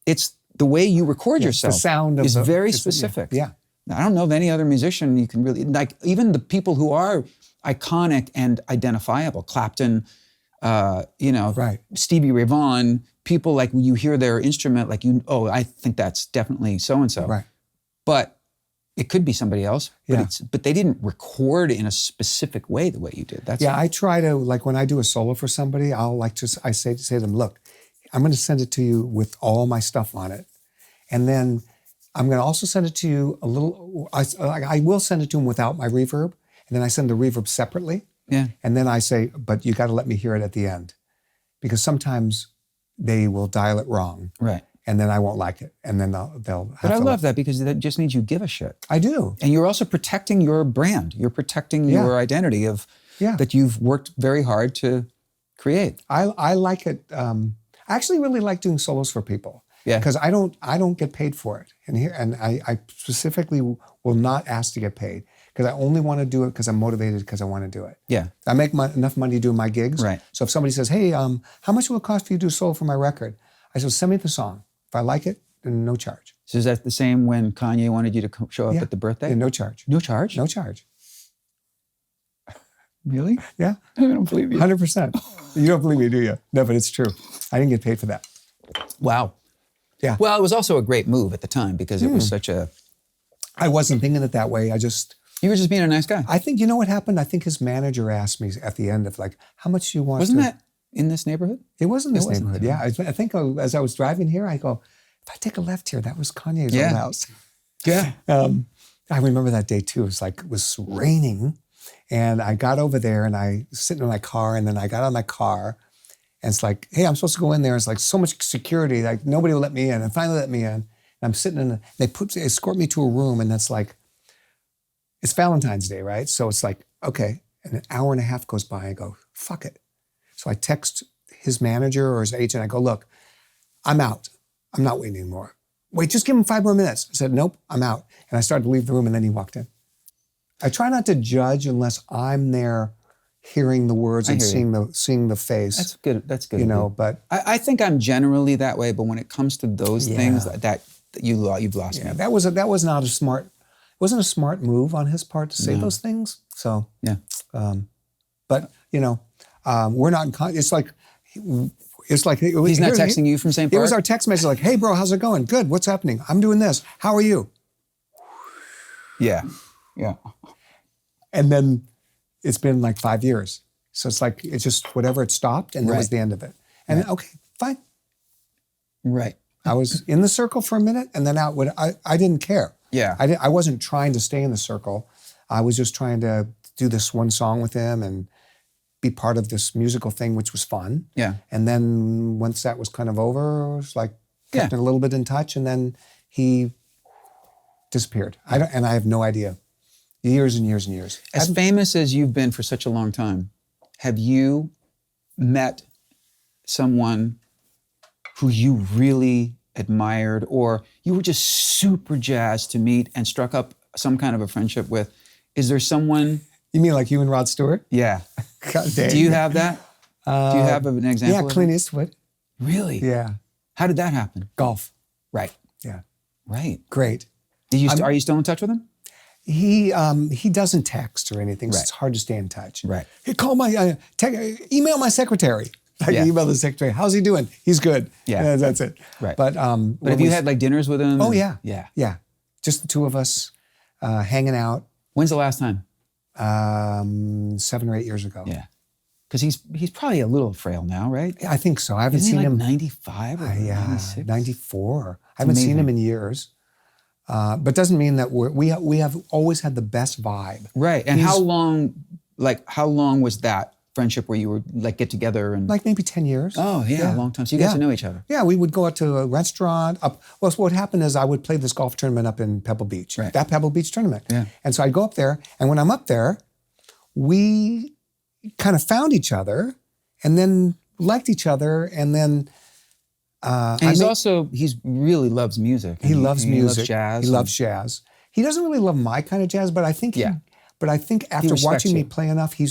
It's the way you record yourself. The sound of is very specific. Yeah. I don't know of any other musician you can really, like even the people who are iconic and identifiable, Clapton, Stevie Ray Vaughan, people like when you hear their instrument, like I think that's definitely so-and-so. Right. But it could be somebody else, but, Yeah. but they didn't record in a specific way the way you did. I try to, like when I do a solo for somebody, I say to them, look, I'm going to send it to you with all my stuff on it. And then I'm going to also send it to you a little, I will send it to them without my reverb. And then I send the reverb separately. Yeah. And then I say, but you got to let me hear it at the end. Because sometimes they will dial it wrong. Right. And then I won't like it. And then they'll have But I love that because that just means you give a shit. I do. And you're also protecting your brand. You're protecting your identity that you've worked very hard to create. I like it. I actually really like doing solos for people. Yeah. Because I don't get paid for it. And I specifically will not ask to get paid because I only want to do it because I'm motivated because I want to do it. Yeah. I make enough money doing my gigs. Right. So if somebody says, hey, how much will it cost for you to do a solo for my record? I said, send me the song. If I like it, then no charge. So is that the same when Kanye wanted you to show up at the birthday? Yeah, no charge. No charge? No charge. Really? Yeah. I don't believe you. 100%. You don't believe me, do you? No, but it's true. I didn't get paid for that. Wow. Yeah. Well, it was also a great move at the time because it was such a... I wasn't thinking it that way. You were just being a nice guy. I think, you know what happened? I think his manager asked me at the end of like, how much do you want Wasn't that in this neighborhood? It was in this neighborhood, yeah. I think as I was driving here, I go, if I take a left here, that was Kanye's old house. Yeah. I remember that day too. It was raining and I got over there and I was sitting in my car and then I got out of my car and it's like, hey, I'm supposed to go in there. It's like so much security, like nobody will let me in. And finally let me in. And I'm sitting in, they escort me to a room and that's like, it's Valentine's Day, right? So it's like, okay. And an hour and a half goes by and I go, fuck it. So I text his manager or his agent. I go, look, I'm out. I'm not waiting anymore. Wait, just give him 5 more minutes. I said, nope, I'm out. And I started to leave the room, and then he walked in. I try not to judge unless I'm there hearing the words and seeing the face. That's good. That's good. You know, but I think I'm generally that way, but when it comes to those things, that you've lost me. That was not a smart. It wasn't a smart move on his part to say those things. So Yeah. But you know, we're not. It's like he's not texting you from St. It Park? was our text message like, "Hey, bro, how's it going? Good. What's happening? I'm doing this. How are you?" Yeah. Yeah. And then it's been like 5 years. So it's like it's just whatever. It stopped, and that was the end of it. And then, okay, fine. Right. I was in the circle for a minute, and then out. I didn't care. Yeah. I wasn't trying to stay in the circle. I was just trying to do this one song with him and be part of this musical thing, which was fun. Yeah. And then once that was kind of over, I was like kept a little bit in touch, and then he disappeared. I have no idea. Years and years and years. As famous as you've been for such a long time, have you met someone who you really admired, or you were just super jazzed to meet and struck up some kind of a friendship with? Is there someone? You mean like you and Rod Stewart? Yeah. God dang. Do you have that? Do you have an example? Yeah, of Clint it? Eastwood. Really? Yeah. How did that happen? Golf. Right. Yeah. Right. Great. Are you still in touch with him? He doesn't text or anything, so it's hard to stay in touch. Right. Hey, call my email my secretary. Email the secretary. How's he doing? He's good. Yeah. That's it. Right. But have you had like dinners with him? Oh yeah. Yeah. Yeah. Just the two of us hanging out. When's the last time? 7 or 8 years ago. Yeah. Because he's probably a little frail now, right? I think so. I haven't Isn't seen he like him. 95 or 96? 94. I haven't seen him in years. But doesn't mean that we have always had the best vibe. Right. And how long was that friendship where you were like get together and Like maybe 10 years. Oh yeah, a long time. So you got to know each other. Yeah, we would go out to a restaurant. Well, so what happened is I would play this golf tournament up in Pebble Beach. Right. That Pebble Beach tournament. Yeah. And so I'd go up there, and when I'm up there, we kind of found each other, and then liked each other, and then. And he really loves music. He loves music. He loves jazz. He loves jazz. He doesn't really love my kind of jazz, but I think after respects watching me you. play enough, he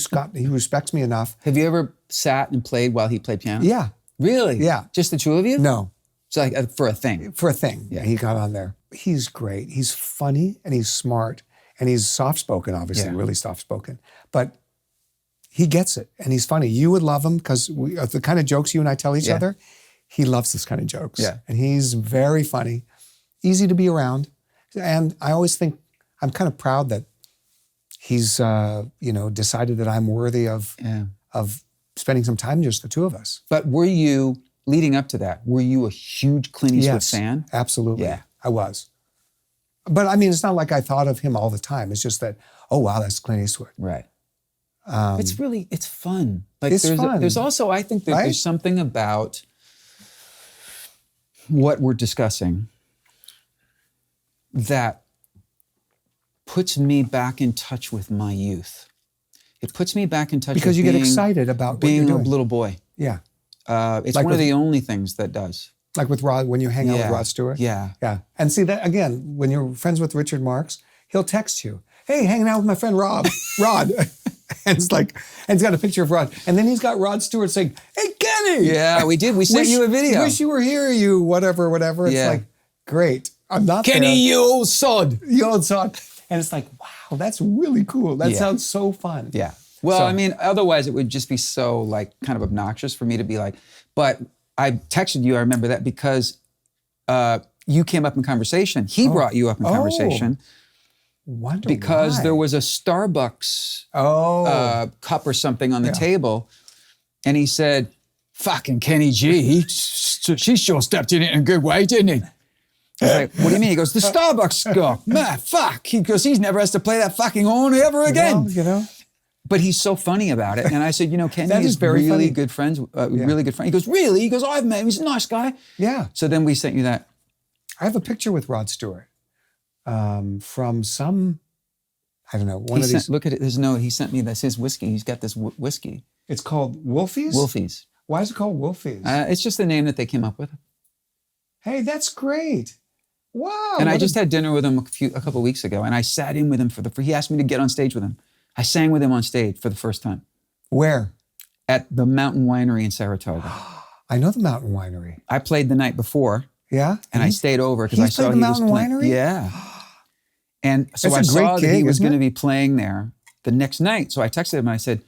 respects me enough. Have you ever sat and played while he played piano? Yeah. Really? Yeah. Just the two of you? No. So like for a thing. For a thing. Yeah. He got on there. He's great. He's funny and he's smart and he's soft-spoken, obviously, really soft-spoken. But he gets it and he's funny. You would love him because the kind of jokes you and I tell each other, he loves this kind of jokes. Yeah. And he's very funny, easy to be around. And I always think I'm kind of proud that he's, decided that I'm worthy of spending some time just the two of us. But were you, leading up to that, were you a huge Clint Eastwood fan? Absolutely. Yeah. I was. But I mean, it's not like I thought of him all the time. It's just that, oh, wow, that's Clint Eastwood. Right. It's fun. Like it's fun. There's also, I think that there's something about what we're discussing that puts me back in touch with my youth. It puts me back in touch because with you get excited about being what you're a doing. little boy. Yeah. It's Like one of the only things that does. Like with Rod, when you hang out with Rod Stewart? Yeah. Yeah. And see that, again, when you're friends with Richard Marx, he'll text you, hey, hanging out with my friend Rod. And it's like, and he's got a picture of Rod. And then he's got Rod Stewart saying, hey, Kenny. Yeah, we did. We sent you a video. Wish you were here, you whatever. It's like, great. I'm not Kenny, there. you old sod. You old sod. And it's like, wow, that's really cool. That sounds so fun. Yeah. Well, I mean, otherwise it would just be so like kind of obnoxious for me to be like, but I texted you, I remember that because you came up in conversation. He brought you up in conversation. Wonder because why. there was a Starbucks cup or something on the table. And he said, fucking Kenny G, she sure stepped in it in a good way, didn't he? I was like, what do you mean? He goes, the Starbucks cup. Man, fuck. He goes, he's never has to play that fucking horn ever again. You know? But he's so funny about it. And I said, Kenny That is very really funny. good friends, really good friend. He goes, really? He goes, I've met him. He's a nice guy. Yeah. So then we sent you that. I have a picture with Rod Stewart from some, I don't know, one of these. Look at it. There's no, he sent me, that's his whiskey. He's got this whiskey. It's called Wolfies? Wolfies. Why is it called Wolfies? It's just the name that they came up with. Hey, that's great. Wow. And I just had dinner with him a couple of weeks ago, and I sat in with him he asked me to get on stage with him. I sang with him on stage for the first time. Where? At the Mountain Winery in Saratoga. I know the Mountain Winery. I played the night before. Yeah? And I stayed over because I saw played the Mountain Winery? Yeah. And so That's I a great saw that gig, he was isn't going to it? be playing there the next night. So I texted him and I said,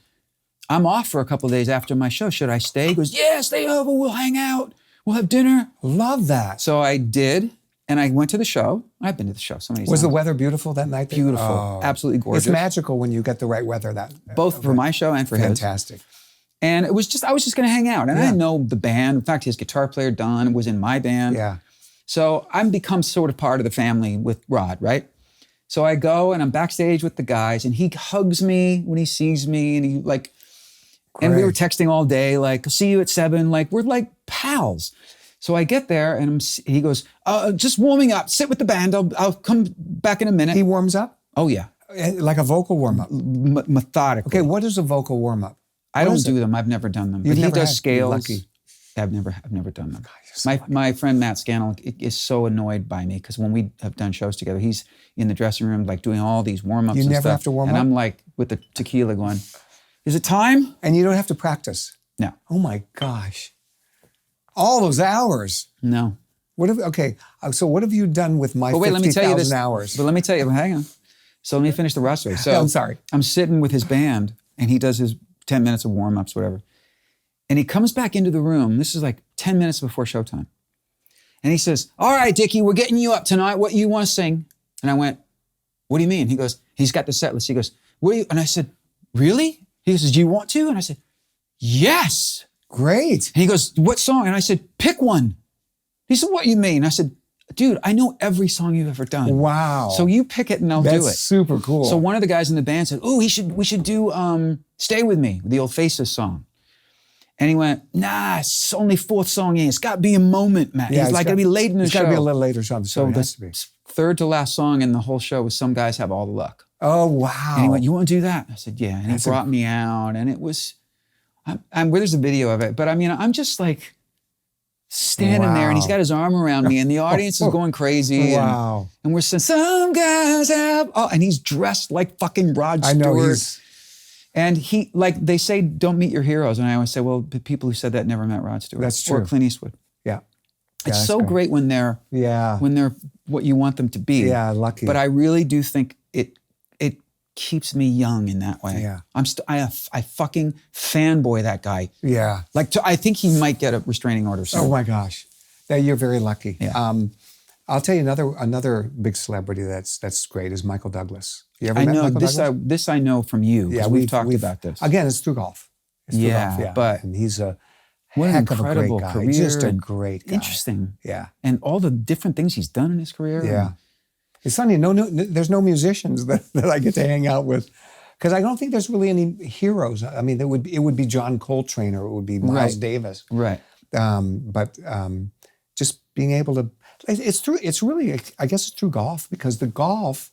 I'm off for a couple of days after my show. Should I stay? He goes, yeah, stay over. We'll hang out. We'll have dinner. Love that. So I did. And I went to the show. I've been to the show so many times. Was the weather beautiful that night? Beautiful. Oh. Absolutely gorgeous. It's magical when you get the right weather. Both for my show and for his. Fantastic. And I was just going to hang out. And I didn't know the band. In fact, his guitar player, Don, was in my band. Yeah. So I'm become sort of part of the family with Rod, right? So I go and I'm backstage with the guys and he hugs me when he sees me and he like, and we were texting all day, like, see you at 7, like, we're like pals. So I get there and he goes, just warming up, sit with the band, I'll come back in a minute. He warms up? Oh yeah. Like a vocal warm-up? Methodically. Okay, what is a vocal warm-up? I don't do them, I've never done them. But he does scales. Lucky. I've never done them. My friend Matt Scannell is so annoyed by me because when we have done shows together, he's in the dressing room like doing all these warm-ups and stuff. You never have to warm up? And I'm like with the tequila going, is it time? And you don't have to practice? No. Oh my gosh. All those hours. No. So what have you done with my 50,000 hours? But let me tell you, hang on. So let me finish the Rod story. So I'm sorry. I'm sitting with his band and he does his 10 minutes of warm-ups, whatever. And he comes back into the room. This is like 10 minutes before showtime. And he says, all right, Dickie, we're getting you up tonight. What you want to sing? And I went, what do you mean? He goes, he's got the set list. He goes, what do you? And I said, really? He says, do you want to? And I said, yes. Great. And he goes, what song? And I said, pick one. He said, what do you mean? I said, dude, I know every song you've ever done. Wow. So you pick it and I'll do it. That's super cool. So one of the guys in the band said, oh, we should do Stay With Me, the Old Faces song. And he went, nah, it's only fourth song in. It's got to be a moment, man. Yeah, it's like got to be late in the show. It's got to be a little later on the show. So It has to be. third to last song in the whole show was Some Guys Have All the Luck. Oh, wow. And he went, you want to do that? I said, yeah. And he brought me out and it was, there's a video of it, but I mean, I'm just like standing there and he's got his arm around me and the audience is going crazy. Wow. And we're saying, some guys have, and he's dressed like fucking Rod Stewart. I know And he, like, they say, don't meet your heroes. And I always say, well, the people who said that never met Rod Stewart. That's true. Or Clint Eastwood. Yeah. It's so great when they're what you want them to be. Yeah, lucky. But I really do think it keeps me young in that way. Yeah. I fucking fanboy that guy. Yeah. Like, I think he might get a restraining order soon. Oh my gosh. Yeah, you're very lucky. Yeah. I'll tell you another big celebrity that's great is Michael Douglas. You ever I met know Michael this. Douglas? This I know from you. Yeah, we've talked about this. Again, it's through golf. It's through golf, but and he's a what an heck of a incredible great guy. career. Just a great guy. Interesting. Yeah. And all the different things he's done in his career. Yeah. It's funny. There's no musicians that I get to hang out with. Because I don't think there's really any heroes. I mean, it would be John Coltrane or it would be Miles Davis. Right. But just being able to, it's really, I guess it's through golf because the golf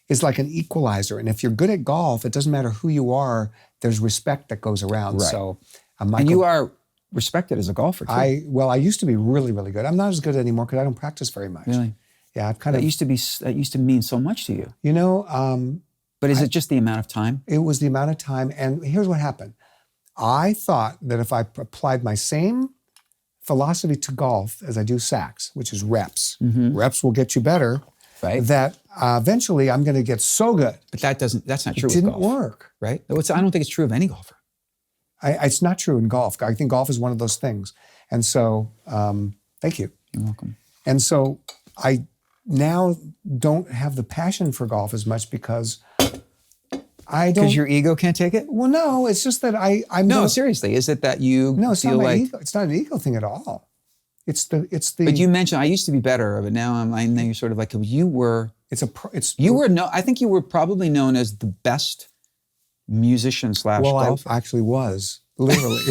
is like an equalizer. And if you're good at golf, it doesn't matter who you are, there's respect that goes around. Right. So, and you are respected as a golfer too. I used to be really, really good. I'm not as good anymore because I don't practice very much. Really? Yeah, that used to mean so much to you. You know, but is it just the amount of time? It was the amount of time. And here's what happened. I thought that if I applied my same philosophy to golf as I do sax, which is reps, reps will get you better, right? That eventually I'm going to get so good. But that's not true with golf. It didn't work. Right? I don't think it's true of any golfer. It's not true in golf. I think golf is one of those things. And so, thank you. You're welcome. And so I now don't have the passion for golf as much because I don't. Because your ego can't take it? Well, no, it's just that I'm no, seriously. Is it that you it's feel not like ego. It's not an ego thing at all. It's the. But you mentioned I used to be better, but now I know you're sort of like you were. I think you were probably known as the best musician / golfer. I actually was literally.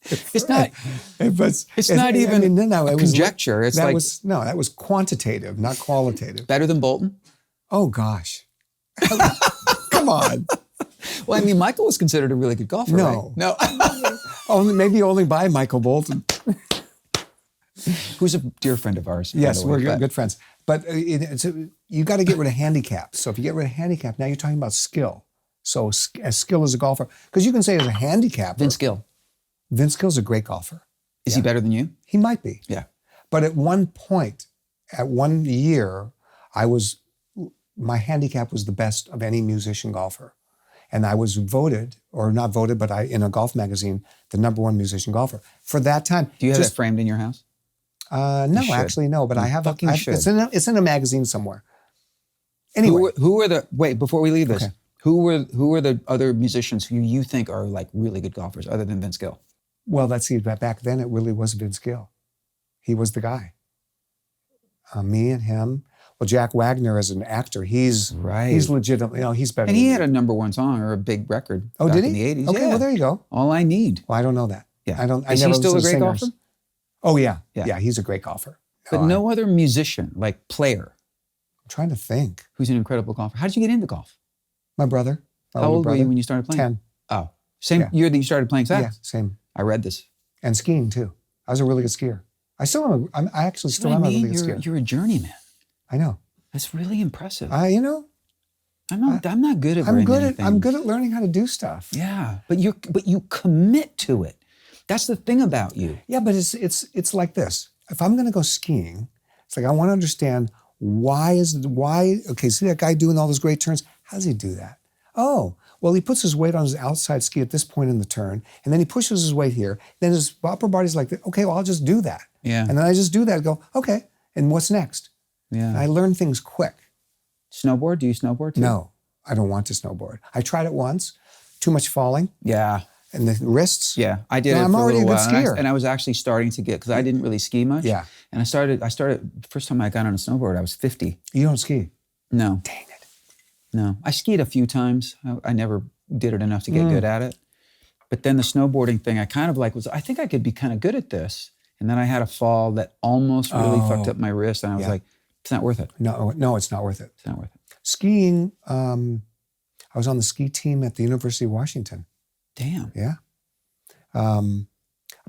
It's not. It's not even a conjecture. That was quantitative, not qualitative. Better than Bolton? Oh gosh. Come on. Well, I mean, Michael was considered a really good golfer, No. right? No. Maybe only by Michael Bolton. Who's a dear friend of ours. by Yes, the way, we're but- good friends. But you got to get rid of handicap. So if you get rid of handicap, now you're talking about skill. So as skill as a golfer, because you can say as a handicapper, Vince Gill. Vince Gill's a great golfer. Is he better than you? He might be. Yeah. But at one point, at 1 year, my handicap was the best of any musician golfer. And I was voted, or not voted, but in a golf magazine, the #1 musician golfer. For that time. Do you have that framed in your house? No, should. actually, no. But I have fucking should. It's in a magazine somewhere. Anyway. Who are the, wait, before we leave this, Okay. who are the other musicians who you think are like really good golfers other than Vince Gill? Well, let's see. Back then, it really was Vince Gill. He was the guy. Me and him. Well, Jack Wagner as an actor, he's legitimately, he's better. And he than had me. a #1 song or a big record. Oh, back did he? in the 80s. Okay, yeah. well, there you go. All I Need. Well, I don't know that. Yeah. I don't. I Is he never still a listened to great singers. golfer? Oh yeah. Yeah. yeah, he's a great golfer. But I'm no other musician, like player, trying to think. who's an incredible golfer. How did you get into golf? My brother. My How older old were brother, you when you started playing? 10. Oh, same Yeah. year that you started playing Yeah, sax? same. I read this. And skiing too. I was a really good skier. I actually still What am I a mean, really good skier. you're a journeyman. I know. That's really impressive. You know, I'm not good at I'm very good many at things. I'm good at learning how to do stuff. Yeah, but you commit to it. That's the thing about you. Yeah, but it's like this. If I'm going to go skiing, it's like I want to understand why. Okay, see that guy doing all those great turns? How does he do that? Oh, well, he puts his weight on his outside ski at this point in the turn, and then he pushes his weight here. Then his upper body's like, okay, well, I'll just do that. Yeah. And then I just do that and go, okay, and what's next? Yeah. And I learn things quick. Snowboard? Do you snowboard too? No, I don't want to snowboard. I tried it once. Too much falling. Yeah. And the wrists. Yeah, I did No, it I'm for a already little a good while, skier. and I was actually starting to get, because I didn't really ski much. Yeah. And I started. First time I got on a snowboard, I was 50. You don't ski. No, Dang it. no, I skied a few times. I never did it enough to get good at it. But then the snowboarding thing, I kind of I think I could be kind of good at this. And then I had a fall that almost really fucked up my wrist, and I was like, it's not worth it. No, it's not worth it. It's not worth it. Skiing, I was on the ski team at the University of Washington. Damn. Yeah.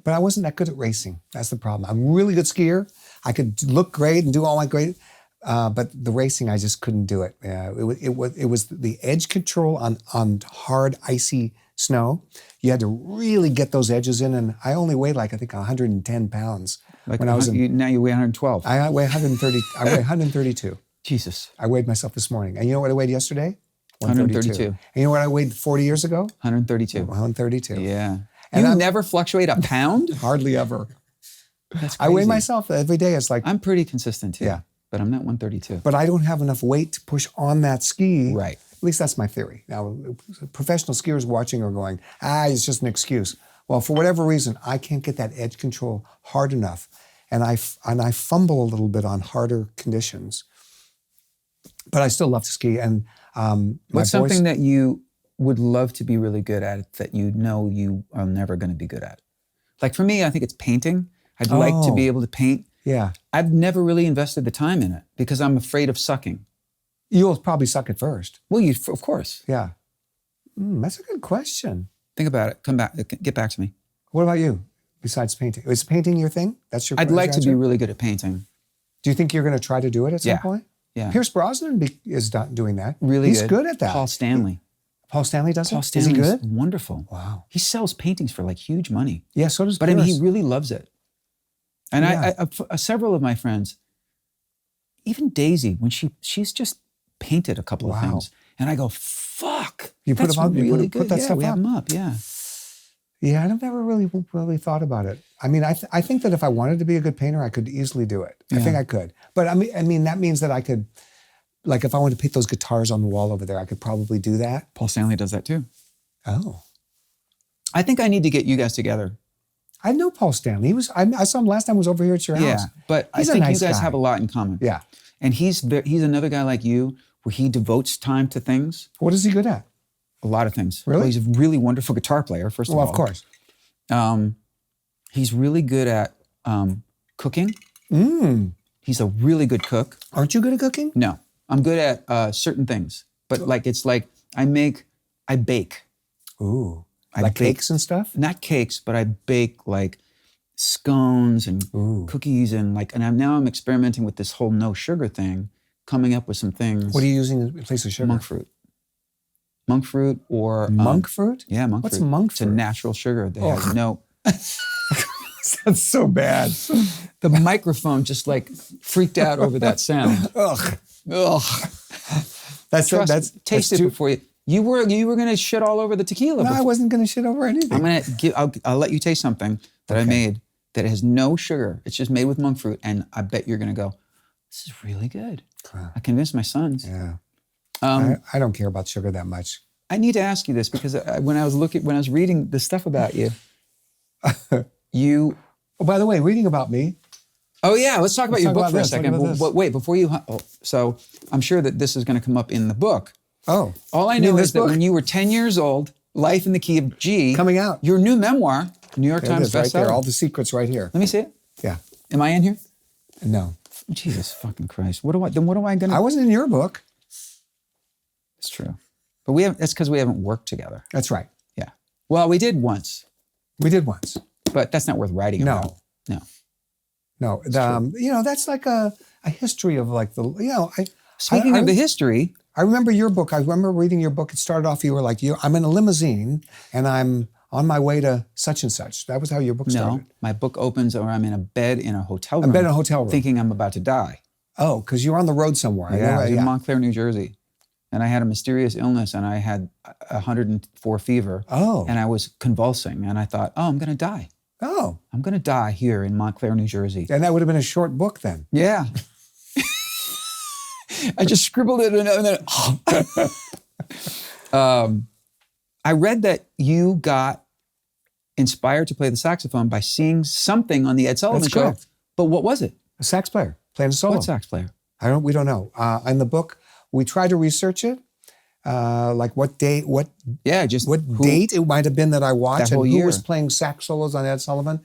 But I wasn't that good at racing. That's the problem. I'm a really good skier. I could look great and do all my great, but the racing, I just couldn't do it. It was the edge control on hard, icy snow. You had to really get those edges in, and I only weighed I think 110 pounds. Like when I was now you weigh 112. I weigh 130. I weigh 132. Jesus. I weighed myself this morning. And you know what I weighed yesterday? 132. And you know what I weighed 40 years ago? 132. 132. Yeah. And You I'm- never fluctuate a pound? Hardly ever. That's I weigh crazy. myself every day. It's like, I'm pretty consistent too. Yeah. But I'm not 132. but I don't have enough weight to push on that ski. Right. At least that's my theory. Now, professional skiers watching are going, it's just an excuse. Well, for whatever reason, I can't get that edge control hard enough. And I fumble a little bit on harder conditions. But I still love to ski. And What's something that you would love to be really good at that you know you are never going to be good at? Like for me, I think it's painting. I'd like to be able to paint. Yeah. I've never really invested the time in it because I'm afraid of sucking. You'll probably suck at first. Well, of course. Yeah. That's a good question. Think about it. Come back. Get back to me. What about you, besides painting? Is painting your thing? That's your I'd like to be answer? really good at painting. Do you think you're going to try to do it at some Yeah. point? Yeah. Pierce Brosnan is doing that. Really He's good. good at that. Paul Stanley. Paul Stanley does Paul it? Is Stanley's he good? wonderful. Wow. He sells paintings for huge money. Yeah, so does But I mean, Pierce. he really loves it. And Yeah. several of my friends, even Daisy, when she's just painted a couple of Wow. things, and I go, "Fuck!" You put that's them up- you really put good. that yeah, stuff we have up? them up. Yeah. Yeah, I've never really thought about it. I mean, I think that if I wanted to be a good painter, I could easily do it. I Yeah. think I could. But I mean, that means that I could, if I wanted to paint those guitars on the wall over there, I could probably do that. Paul Stanley does that too. Oh. I think I need to get you guys together. I know Paul Stanley. I saw him last time I was over here at your Yeah, house. but He's I a think nice you guys guy. have a lot in common. Yeah. And he's another guy like you, where he devotes time to things. What is he good at? A lot of things. Really? Well, he's a really wonderful guitar player. First of all, Well, of course. He's really good at cooking. He's a really good cook. Aren't you good at cooking? No, I'm good at certain things, but it's like I make I bake. Ooh. I Like bake- cakes and stuff? Not cakes, but I bake like scones and cookies and now I'm experimenting with this whole no sugar thing, coming up with some things. What are you using in place of sugar? Monk fruit. Monk fruit or Monk fruit? Yeah, monk What's fruit. monk It's a fruit? natural sugar that has no. That's so bad. The microphone just like freaked out over that sound. Ugh. Ugh. That's Taste it before you. You were gonna shit all over the tequila. No, I before. wasn't going to shit over anything. I'm gonna give. I'll let you taste something that I made that has no sugar. It's just made with monk fruit, and I bet you're gonna go, "This is really good." I convinced my sons. Yeah. I don't care about sugar that much. I need to ask you this because when I was reading the stuff about you, you. Oh, by the way, reading about me. Oh yeah, let's talk about your talk book about for a this. second. Talk about But this. wait, before you. So I'm sure that this is going to come up in the book. Oh. All I You mean know this is that book? when you were 10 years old, Life in the Key of G. Coming out. Your new memoir, New York There it Times is, right there. bestseller. All the secrets right here. Let me see it. Yeah. Am I in here? No. Jesus fucking Christ. What am I going to... I wasn't in your book. It's true. But that's because we haven't worked together. That's right. Yeah. Well, we did once, We did once. but that's not worth writing No. about. No. No. That's like a history of like Speaking of the history, I remember your book. I remember reading your book. It started off, you were like, I'm in a limousine and I'm on my way to such and such. That was how your book started. no, my book opens or I'm in a bed in a hotel room. A bed in a hotel room. Thinking I'm about to die. Oh, because you're on the road somewhere. I Yeah, I know, was in Montclair, New Jersey. And I had a mysterious illness and I had 104 fever. Oh. And I was convulsing and I thought, I'm going to die. Oh. I'm going to die here in Montclair, New Jersey. And that would have been a short book then. Yeah. I just scribbled it and then I read that you got inspired to play the saxophone by seeing something on the Ed Sullivan That's Show. correct. But what was it? A sax player playing a solo. What sax player? We don't know. In the book, we tried to research it. Like what date it might have been that I watched, That whole and who year. was playing sax solos on Ed Sullivan.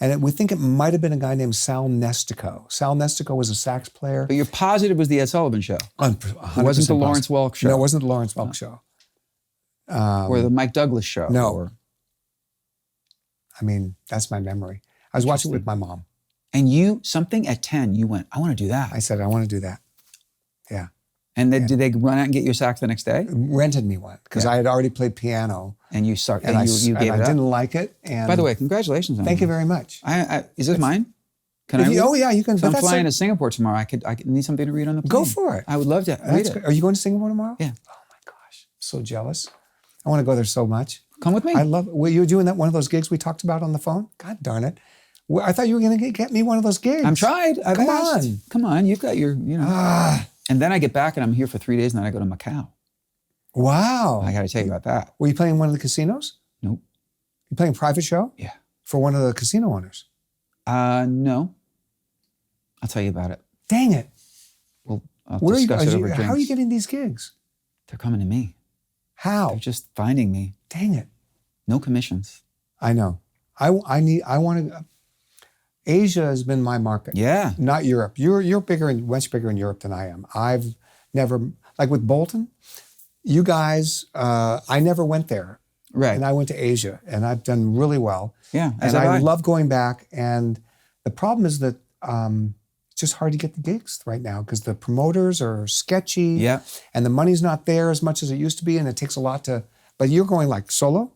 And we think it might have been a guy named Sal Nestico. Sal Nestico was a sax player. But you're positive it was the Ed Sullivan Show. 100% It wasn't the Lawrence possible. Welk Show. No, it wasn't the Lawrence Welk Show. Or the Mike Douglas Show. No. Or, I mean, that's my memory. I was watching it with my mom. and something at 10, you went, I want to do that. I said, I want to do that. Yeah. And then did they run out and get you a sax the next day? Rented me one because I had already played piano And you and you gave I it up? didn't like it. And By the way, congratulations on thank that. you very much. Is this mine? Can I read? Oh yeah, you can. So but I'm that's flying like- to Singapore tomorrow. I could need something to read on the plane. Go for it. I would love to read That's it. great. Are you going to Singapore tomorrow? Yeah. Oh my gosh, I'm so jealous. I want to go there so much. Come with me. I love. Were you doing that one of those gigs we talked about on the phone? God darn it! Well, I thought you were going to get me one of those gigs. I'm tried. I've Come asked. on. Come on. You've got your, And then I get back and I'm here for 3 days and then I go to Macau. Wow. I got to tell you about that. Were you playing one of the casinos? Nope. You playing a private show Yeah. for one of the casino owners? No. I'll tell you about it. Dang it! We'll Where are you? discuss it over drinks. How are you getting these gigs? They're coming to me. How? They're just finding me. Dang it! No commissions. I know. I want to. Asia has been my market. Yeah. Not Europe. You're bigger and much bigger in Europe than I am. I've never, like with Bolton, you guys, I never went there. Right. And I went to Asia and I've done really well. Yeah. And I love going back. And the problem is that it's just hard to get the gigs right now because the promoters are sketchy. Yeah. And the money's not there as much as it used to be. And it takes a lot to, but you're going like solo?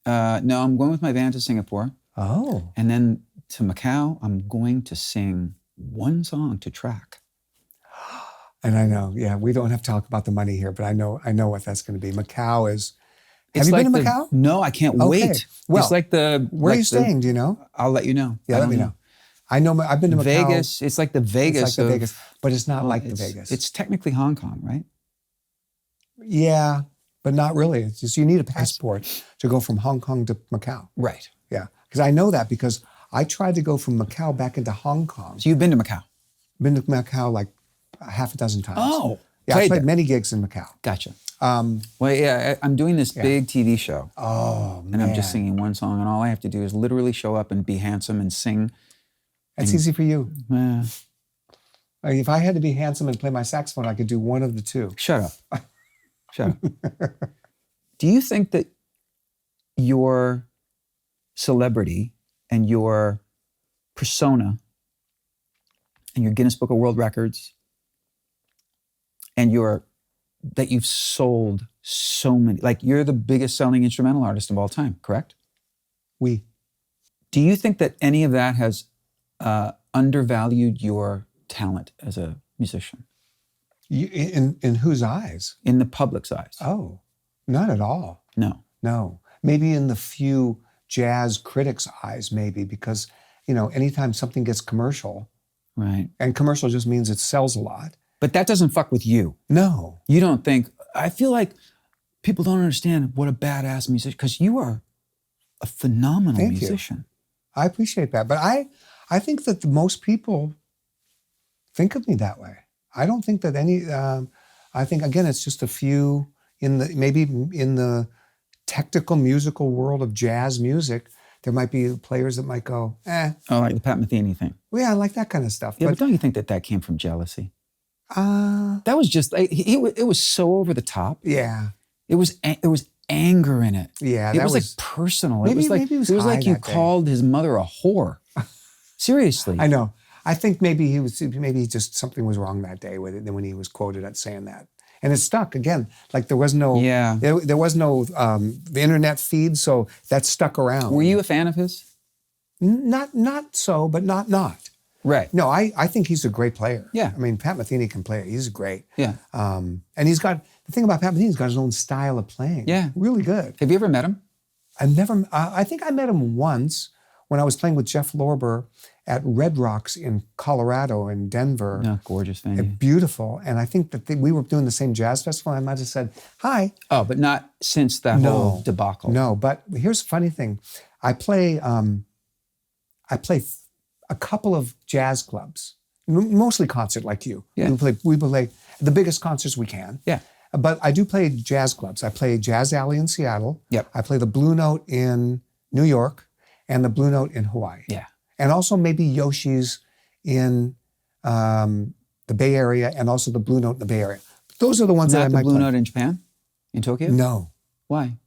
No, I'm going with my band to Singapore. Oh. And then to Macau, I'm going to sing one song to track. And I know, yeah, we don't have to talk about the money here, but I know what that's going to be. Macau is. Have you been to Macau? No, I can't wait. Well, it's like the. Where are you staying? Do you know? I'll let you know. Yeah, let me know. I know. I've been to Macau. Vegas. It's like the Vegas. It's like the Vegas, but it's not like the it's- Vegas. It's technically Hong Kong, right? Yeah, but not really. It's just you need a passport to go from Hong Kong to Macau. Right. Yeah, because I know that because I tried to go from Macau back into Hong Kong. So you've been to Macau? Been to Macau like half a dozen times. Oh, yeah, I played there. many gigs in Macau. Gotcha. Well, yeah, I'm doing this big TV show. Oh man, And I'm just singing one song, and all I have to do is literally show up and be handsome and sing. That's easy for you. Eh, Like, if I had to be handsome and play my saxophone, I could do one of the two. shut up. Shut up. Do you think that your celebrity and your persona and your Guinness Book of World Records and that you've sold so many, like you're the biggest selling instrumental artist of all time, correct? Do you think that any of that has undervalued your talent as a musician? In whose eyes? In the public's eyes? Oh, not at all. No. Maybe in the few jazz critics' eyes, maybe, because, anytime something gets commercial, Right. and commercial just means it sells a lot. But that doesn't fuck with you. No. You don't think, I feel like people don't understand what a badass musician, because you are a phenomenal Thank you. musician. I appreciate that. But I think that most people think of me that way. I don't think that I think, again, it's just a few maybe in the technical musical world of jazz music, there might be players that might go, Oh, like the Pat Metheny thing. well, yeah, I like that kind of stuff. Yeah, but don't you think that came from jealousy? But That was just, it was so over the top. yeah. There was anger in it. Yeah, It that was was- like personal. maybe it was high like you that day. called his mother a whore. Seriously. I know. I think maybe just something was wrong that day when he was quoted at saying that. And it stuck again. Like there was no Yeah. there was no the internet feed, so that stuck around. Were you a fan of his? Not so, but not. Right. No, I think he's a great player. Yeah. I mean, Pat Metheny can play. He's great. Yeah. And he's got the thing about Pat Metheny, he's got his own style of playing. Yeah. Really good. Have you ever met him? I think I met him once when I was playing with Jeff Lorber at Red Rocks in Colorado and Denver. No, gorgeous venue. Beautiful. And I think that we were doing the same jazz festival. I might have said, hi. Oh, but not since that whole debacle. No, but here's the funny thing. I play a couple of jazz clubs, mostly concert like you. Yeah. We play the biggest concerts we can. Yeah. But I do play jazz clubs. I play Jazz Alley in Seattle. Yep. I play the Blue Note in New York and the Blue Note in Hawaii. Yeah. And also maybe Yoshi's in the Bay Area and also the Blue Note in the Bay Area. Those are the ones that I Not the might Blue play. Note in Japan? In Tokyo? No, Why?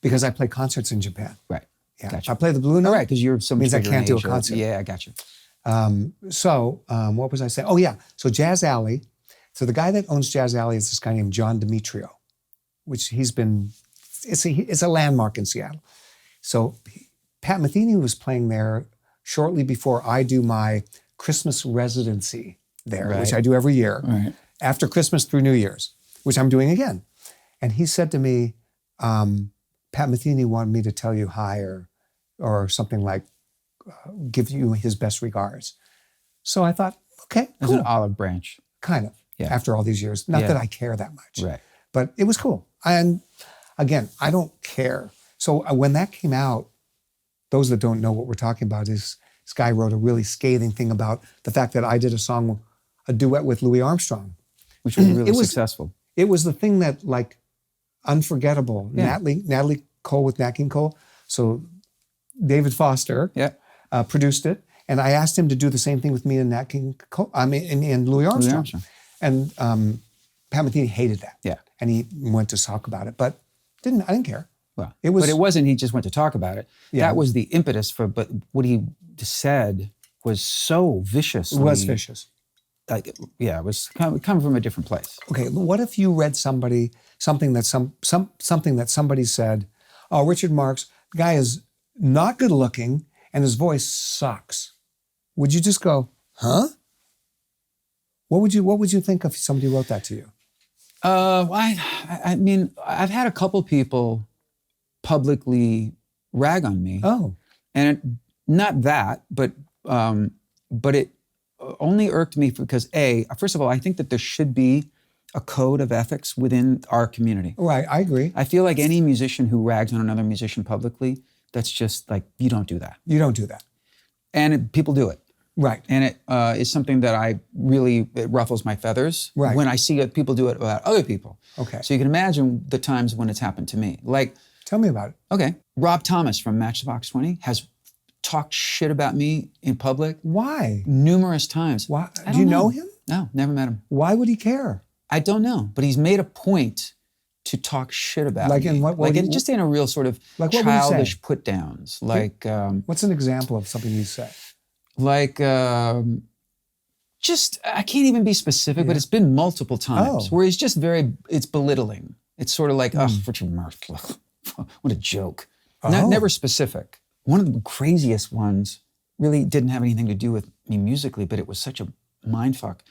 because I play concerts in Japan. Right. Yeah. Gotcha. I play the Blue Note. All right, because you're so much Means I bigger can't in do a Asia. concert. Yeah, I got you. So what was I saying? Oh yeah, so Jazz Alley. So the guy that owns Jazz Alley is this guy named John Demetrio, which it's a landmark in Seattle. So Pat Metheny was playing there shortly before I do my Christmas residency there, Right. which I do every year, Right. after Christmas through New Year's, which I'm doing again. And he said to me, Pat Metheny wanted me to tell you hi or something like, give you his best regards. So I thought, okay, As cool. an olive branch. Kind of, Yeah. after all these years. Not Yeah. that I care that much. Right. But it was cool. And again, I don't care. So when that came out, those that don't know what we're talking about is this guy wrote a really scathing thing about the fact that I did a duet with Louis Armstrong. Which was really It was- successful. It was the thing that, like, unforgettable. Yeah. Natalie Cole with Nat King Cole. So David Foster Yeah. produced it. And I asked him to do the same thing with me and Nat King Cole, and Louis Armstrong. Armstrong. And Pat Metheny hated that. Yeah. And he went to talk about it, but I didn't care. Well, It was- but it wasn't he just went to talk about it. Yeah. That was the impetus for, but what he said was so vicious. It was vicious. Like, yeah, it was coming from a different place. Okay, what if you read something that somebody said, oh, Richard Marx, the guy is not good looking and his voice sucks. Would you just go, huh? What would you think if somebody wrote that to you? I mean, I've had a couple people publicly rag on me. Oh, And not that, but it only irked me because first of all, I think that there should be a code of ethics within our community. right, I agree. I feel like any musician who rags on another musician publicly, that's just like, you don't do that. You don't do that. And people do it. Right. And it is something that it ruffles my feathers Right. when I see people do it about other people. Okay. So you can imagine the times when it's happened to me. Like, Tell me about it. okay, Rob Thomas from Matchbox 20 has talked shit about me in public Why? numerous times. Why? I Do you don't know him? No, never met him. Why would he care? I don't know, but he's made a point to talk shit about Like me. in what Like just in a real sort of Like what would you say? childish put downs. Like What's an example of something you say? like just I can't even be specific, but it's been multiple times where he's just it's belittling. It's sort of like, oh, Richard Marx, what a joke. Never specific. One of the craziest ones really didn't have anything to do with me musically, but it was such a mind fuck.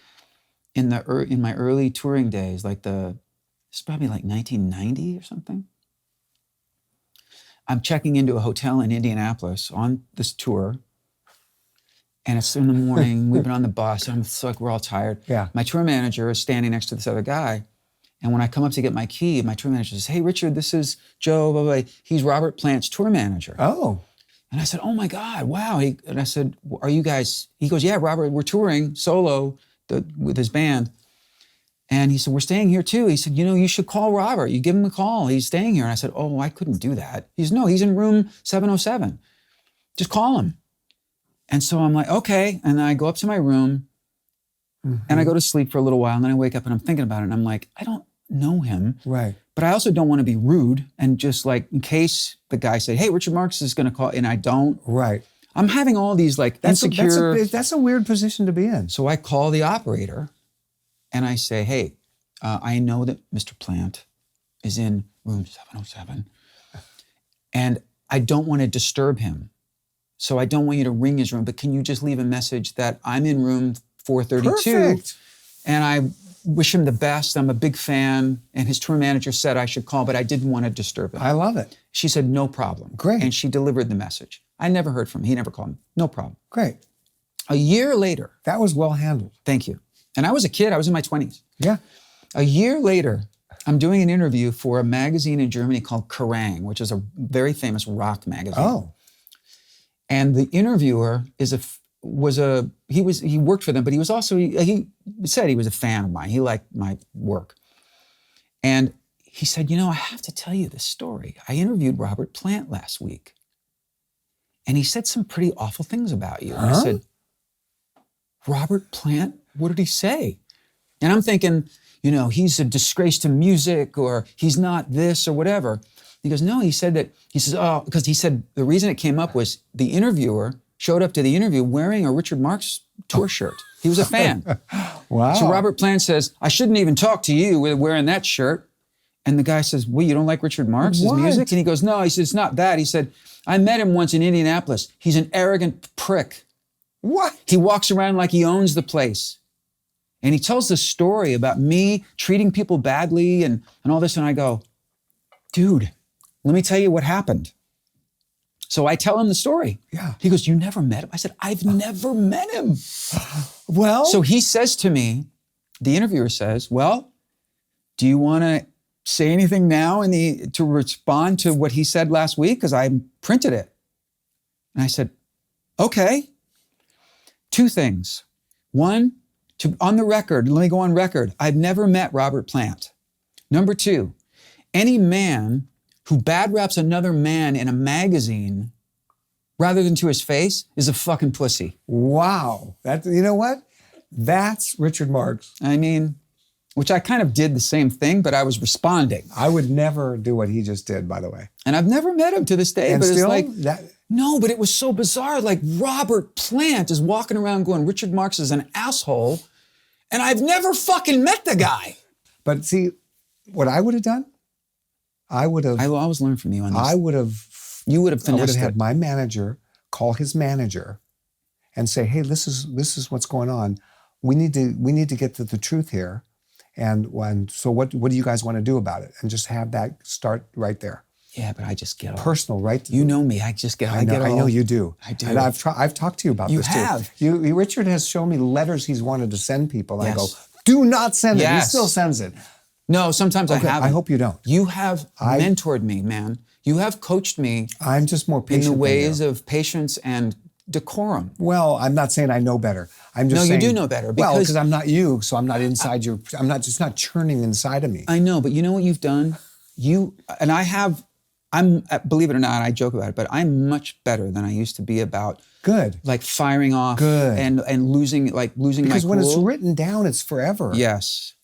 In my early touring days, it's probably like 1990 or something. I'm checking into a hotel in Indianapolis on this tour, and it's in the morning. We've been on the bus. It's like we're all tired. Yeah. My tour manager is standing next to this other guy, and when I come up to get my key, my tour manager says, "Hey, Richard, this is Joe. Blah, blah, blah. He's Robert Plant's tour manager." Oh. And I said, "Oh my God, wow!" And I said, "Are you guys?" He goes, "Yeah, Robert, we're touring solo with his band." And he said, "We're staying here too." He said, "You should call Robert. You give him a call. He's staying here." And I said, "Oh, I couldn't do that." He said, "No, he's in room 707. Just call him." And so I'm like, okay. And then I go up to my room and I go to sleep for a little while. And then I wake up and I'm thinking about it. And I'm like, I don't know him. Right. But I also don't want to be rude. And just like, in case the guy said, "Hey, Richard Marx is going to call," and I don't. Right. I'm having all these like insecure. That's a weird position to be in. So I call the operator and I say, "Hey, I know that Mr. Plant is in room 707 and I don't want to disturb him. So I don't want you to ring his room, but can you just leave a message that I'm in room 432 Perfect. and I wish him the best. I'm a big fan." And his tour manager said I should call, but I didn't want to disturb him. I love it. She said, "No problem." Great. And she delivered the message. I never heard from him. He never called me. No problem. Great. A year later, That was well handled. thank you. And I was a kid. I was in my 20s. Yeah. A year later, I'm doing an interview for a magazine in Germany called Kerrang, which is a very famous rock magazine. Oh. And the interviewer he worked for them, but he was also, he said he was a fan of mine. He liked my work. And he said, "I have to tell you this story. I interviewed Robert Plant last week. And he said some pretty awful things about you." And I said, "Robert Plant? What did he say?" And I'm thinking, he's a disgrace to music, or he's not this or whatever. He goes, "No," he said, because he said the reason it came up was the interviewer showed up to the interview wearing a Richard Marx tour shirt. He was a fan. Wow. So Robert Plant says, "I shouldn't even talk to you with wearing that shirt." And the guy says, "Well, you don't like Richard Marx's What? music?" And he goes, "No," he said, "it's not that." He said, "I met him once in Indianapolis. He's an arrogant prick. What? He walks around like he owns the place." And he tells this story about me treating people badly and all this. And I go, "Dude, let me tell you what happened." So I tell him the story. Yeah. He goes, "You never met him?" I said, "I've never met him." Well. So he says to me, the interviewer says, "Well, do you want to say anything now to respond to what he said last week? Because I printed it." And I said, "Okay. 2 things. One, on the record, let me go on record. I've never met Robert Plant. Number 2, any man who bad raps another man in a magazine rather than to his face is a fucking pussy." Wow. You know what? That's Richard Marx. I mean, which I kind of did the same thing, but I was responding. I would never do what he just did, by the way. And I've never met him to this day, And but still, it's like, no, but it was so bizarre. Like Robert Plant is walking around going, Richard Marx is an asshole, and I've never fucking met the guy. But see, what I would have done, I will always learn from you on this. You would have I would have had my manager call his manager and say, "Hey, this is what's going on. We need to get to the truth here. And so what do you guys want to do about it?" And just have that start right there. Yeah, but I just get all personal, right? You know me. I just get. I know you do. I do. And I've talked to you about this have. too. Richard has shown me letters he's wanted to send people. And I go, "Do not send it." He still sends it. No, sometimes I haven't. I hope you don't. You have mentored me, man. You have coached me. I'm just more patient in the ways of patience and decorum. Well, I'm not saying I know better. I'm just saying. No, you do know better. Because I'm not you, so I'm not inside your. I'm not churning inside of me. I know, but you know what you've done? I'm, believe it or not, I joke about it, but I'm much better than I used to be about like firing off and losing my cool. Because when it's written down, it's forever. Yes.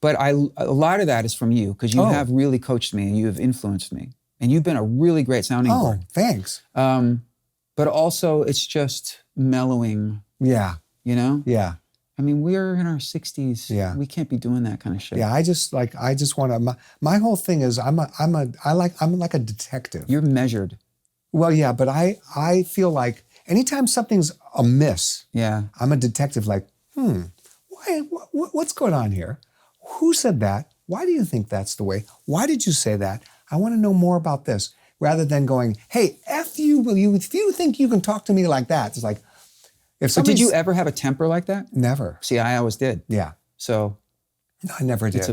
But a lot of that is from you, because you have really coached me and you have influenced me. And you've been a really great sounding board. Thanks. But also it's just mellowing, Yeah. you know? Yeah. I mean, we're in our 60s. Yeah. We can't be doing that kind of shit. Yeah, I just want to, my whole thing is I'm like a detective. You're measured. Well, yeah, but I feel like anytime something's amiss, Yeah. I'm a detective like, what's going on here? Who said that? Why do you think that's the way? Why did you say that? I want to know more about this. Rather than going, hey, F you, if you think you can talk to me like that. It's like, if But did you ever have a temper like that? Never. See, I always did. Yeah. So No, I never did.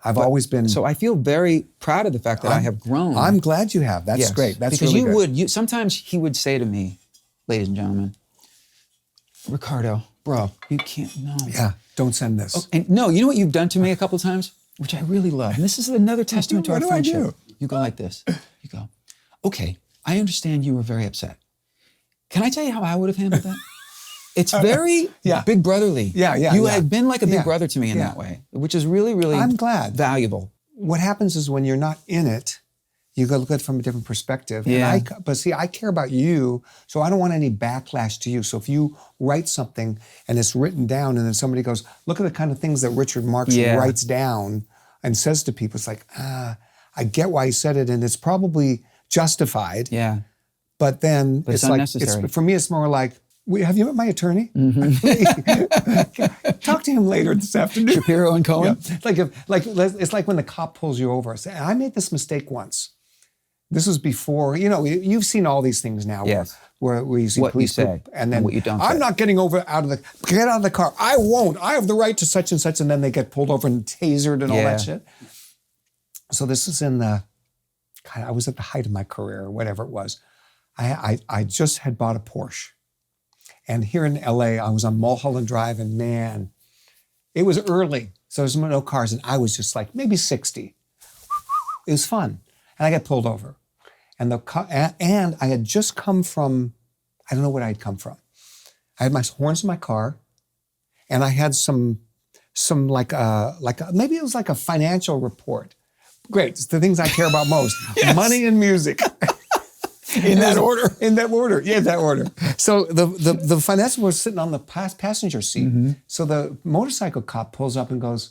I've but- always been. So I feel very proud of the fact that I have grown. I'm glad you have. That's Yes. great. That's because really good. sometimes he would say to me, ladies and gentlemen, Ricardo, bro, you can't, no. Yeah, don't send this. Oh, and no, you know what you've done to me a couple of times, which I really love. And this is another testament to our What do I friendship. do? You go like this. You go, okay, I understand you were very upset. Can I tell you how I would have handled that? It's very big brotherly. Yeah. You have been like a big Yeah. brother to me in that way, which is really, really I'm glad. valuable. What happens is when you're not in it, you go look at it from a different perspective. Yeah. But see, I care about you, so I don't want any backlash to you. So if you write something and it's written down and then somebody goes, look at the kind of things that Richard Marx writes down and says to people, it's like, I get why he said it and it's probably justified. Yeah. But then it's like, unnecessary. for me, it's more like, have you met my attorney? Talk to him later this afternoon. Shapiro and Cohen? Yeah. It's like when the cop pulls you over. I made this mistake once. This was before, you've seen all these things now Yes. where you see What police you say and then what you don't I'm say. not getting get out of the car. I won't. I have the right to such and such, and then they get pulled over and tasered and all that shit. So this is I was at the height of my career or whatever it was. I just had bought a Porsche. And here in LA, I was on Mulholland Drive, and man, it was early. So there's no cars, and I was just like maybe 60. It was fun. And I got pulled over. And I had just come from, I don't know what I had come from. I had my horns in my car, and I had some maybe it was like a financial report. Great, it's the things I care about most. Money and music. In that order? In that order, yeah, that order. So the financial was sitting on the passenger seat. Mm-hmm. So the motorcycle cop pulls up and goes,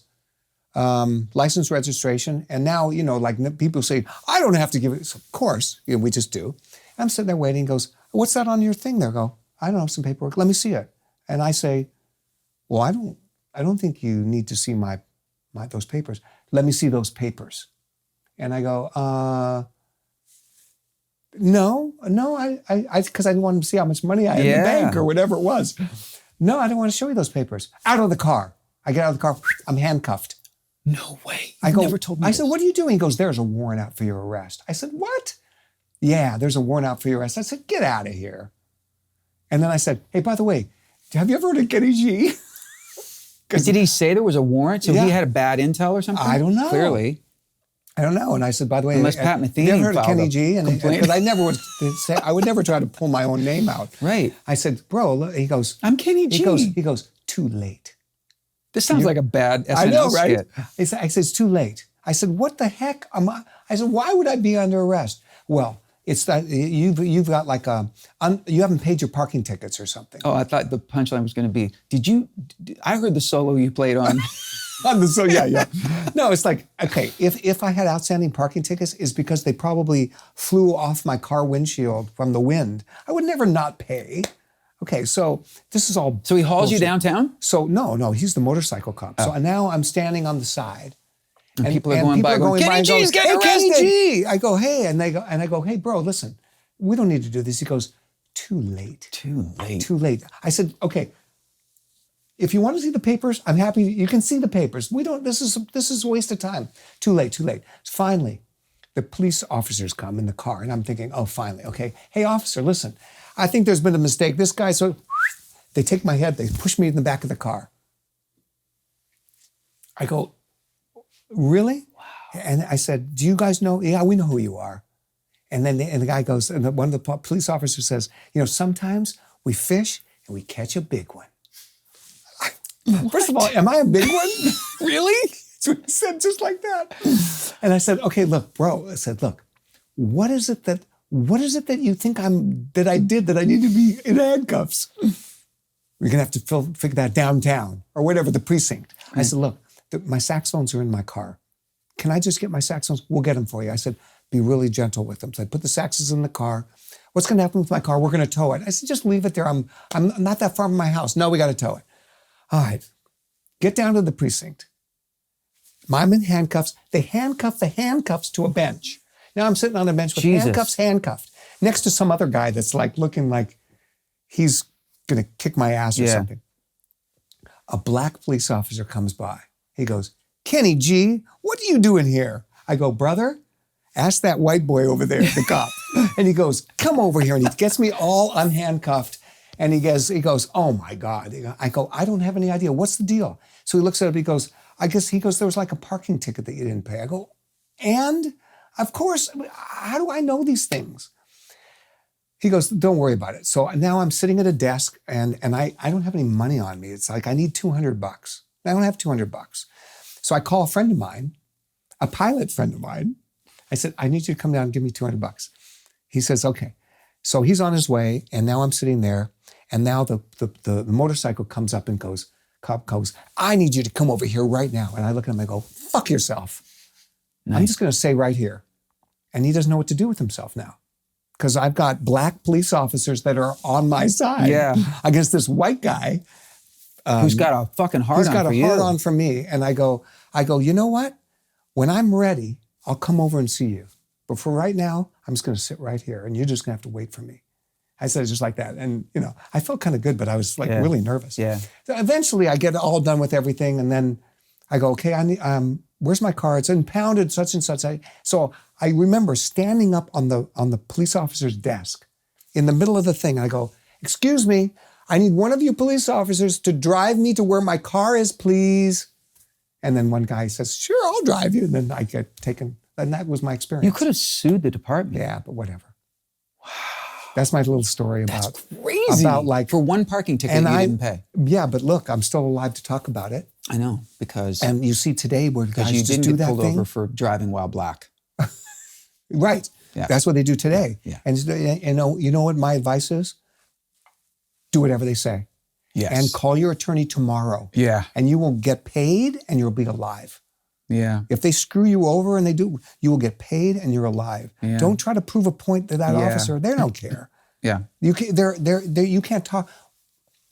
license, registration. And now, like people say, I don't have to give it. So of course, we just do. I'm sitting there waiting, goes, what's that on your thing there? I go, I don't know, some paperwork. Let me see it. And I say, well, I don't think you need to see my those papers. Let me see those papers. And I go, no, because I didn't want him to see how much money I had in the bank or whatever it was. No, I don't want to show you those papers. Out of the car. I get out of the car. I'm handcuffed. No way. I go, never told me I this. said, what are you doing? He goes, there's a warrant out for your arrest. I said, what? Yeah, there's a warrant out for your arrest. I said, get out of here. And then I said, hey, by the way, have you ever heard of Kenny G? Did he say there was a warrant? So he had a bad intel or something? I don't know. Clearly. I don't know. And I said, by the way, Unless Pat Metheny you ever heard of filed Kenny a G? And complaint. because I never would say, I would never try to pull my own name out. Right. I said, bro, look, he goes, I'm Kenny G. He goes, too late. This sounds like a bad SNL I know, right? skit. I said, it's too late. I said, what the heck? I said, why would I be under arrest? Well, it's that you've got like you haven't paid your parking tickets or something. Oh, I thought the punchline was going to be, I heard the solo you played on. Yeah. No, it's like, okay, if I had outstanding parking tickets, it's because they probably flew off my car windshield from the wind. I would never not pay. Okay, so this is all So he hauls you bullshit. downtown? So no, he's the motorcycle cop. So now I'm standing on the side. And people are going by going, Kenny and G's getting hey, Kenny arrested. G! I go, hey, and I go, hey, bro, listen, we don't need to do this. He goes, too late. Too late. Too late. I said, okay, if you want to see the papers, I'm happy. You can see the papers. This is a waste of time. Too late. Finally, the police officers come in the car, and I'm thinking, oh, finally, okay. Hey, officer, listen, I think there's been a mistake. This guy, so they take my head, they push me in the back of the car. I go, really? Wow. And I said, do you guys know? Yeah, we know who you are. And then the guy goes, and one of the police officers says, sometimes we fish and we catch a big one. First of all, am I a big one? Really? So he said just like that. And I said, okay, look, bro. I said, look, what is it that you think that I did that I need to be in handcuffs? We're gonna have to figure that downtown or whatever, the precinct. I said, look, my saxophones are in my car. Can I just get my saxophones? We'll get them for you. I said, be really gentle with them. So I put the saxes in the car. What's gonna happen with my car? We're gonna tow it. I said, just leave it there. I'm not that far from my house. No, we gotta tow it. All right, get down to the precinct. I'm in handcuffs. They handcuff the handcuffs to a bench. Now I'm sitting on a bench with handcuffs handcuffed next to some other guy that's like looking like he's gonna kick my ass or something. A black police officer comes by. He goes, Kenny G, what are you doing here? I go, brother, ask that white boy over there, the cop. And he goes, come over here. And he gets me all unhandcuffed. And he goes, oh my God. I go, I don't have any idea. What's the deal? So he looks at it, he goes, there was like a parking ticket that you didn't pay. I go, and? Of course, how do I know these things? He goes, don't worry about it. So now I'm sitting at a desk and I don't have any money on me. It's like, I need $200. I don't have $200. So I call a friend of mine, a pilot friend of mine. I said, I need you to come down and give me $200. He says, okay. So he's on his way and now I'm sitting there and now the motorcycle comes up and cop goes, I need you to come over here right now. And I look at him and I go, fuck yourself. Nice. I'm just going to say right here. And he doesn't know what to do with himself now. Because I've got black police officers that are on my side against this white guy. Who's got a fucking hard on for you. He's got a hard on for me. And I go, you know what? When I'm ready, I'll come over and see you. But for right now, I'm just going to sit right here. And you're just going to have to wait for me. I said it just like that. And, I felt kind of good, but I was like really nervous. Yeah. So eventually, I get all done with everything. And then I go, okay, I need... where's my car? It's impounded, such and such. So I remember standing up on the police officer's desk in the middle of the thing. I go, excuse me, I need one of you police officers to drive me to where my car is, please. And then one guy says, sure, I'll drive you. And then I get taken. And that was my experience. You could have sued the department. Yeah, but whatever. Wow. That's my little story about. That's crazy. About like. For one parking ticket you didn't pay. Yeah, but look, I'm still alive to talk about it. I know, because... And you see today where guys you just didn't do get that pulled thing. over for driving while black. Right. Yeah. That's what they do today. Yeah. And you know what my advice is? Do whatever they say. Yes. And call your attorney tomorrow. Yeah. And you will get paid and you'll be alive. Yeah. If they screw you over and they do, you will get paid and you're alive. Yeah. Don't try to prove a point to that officer. They don't care. Yeah. You can't talk.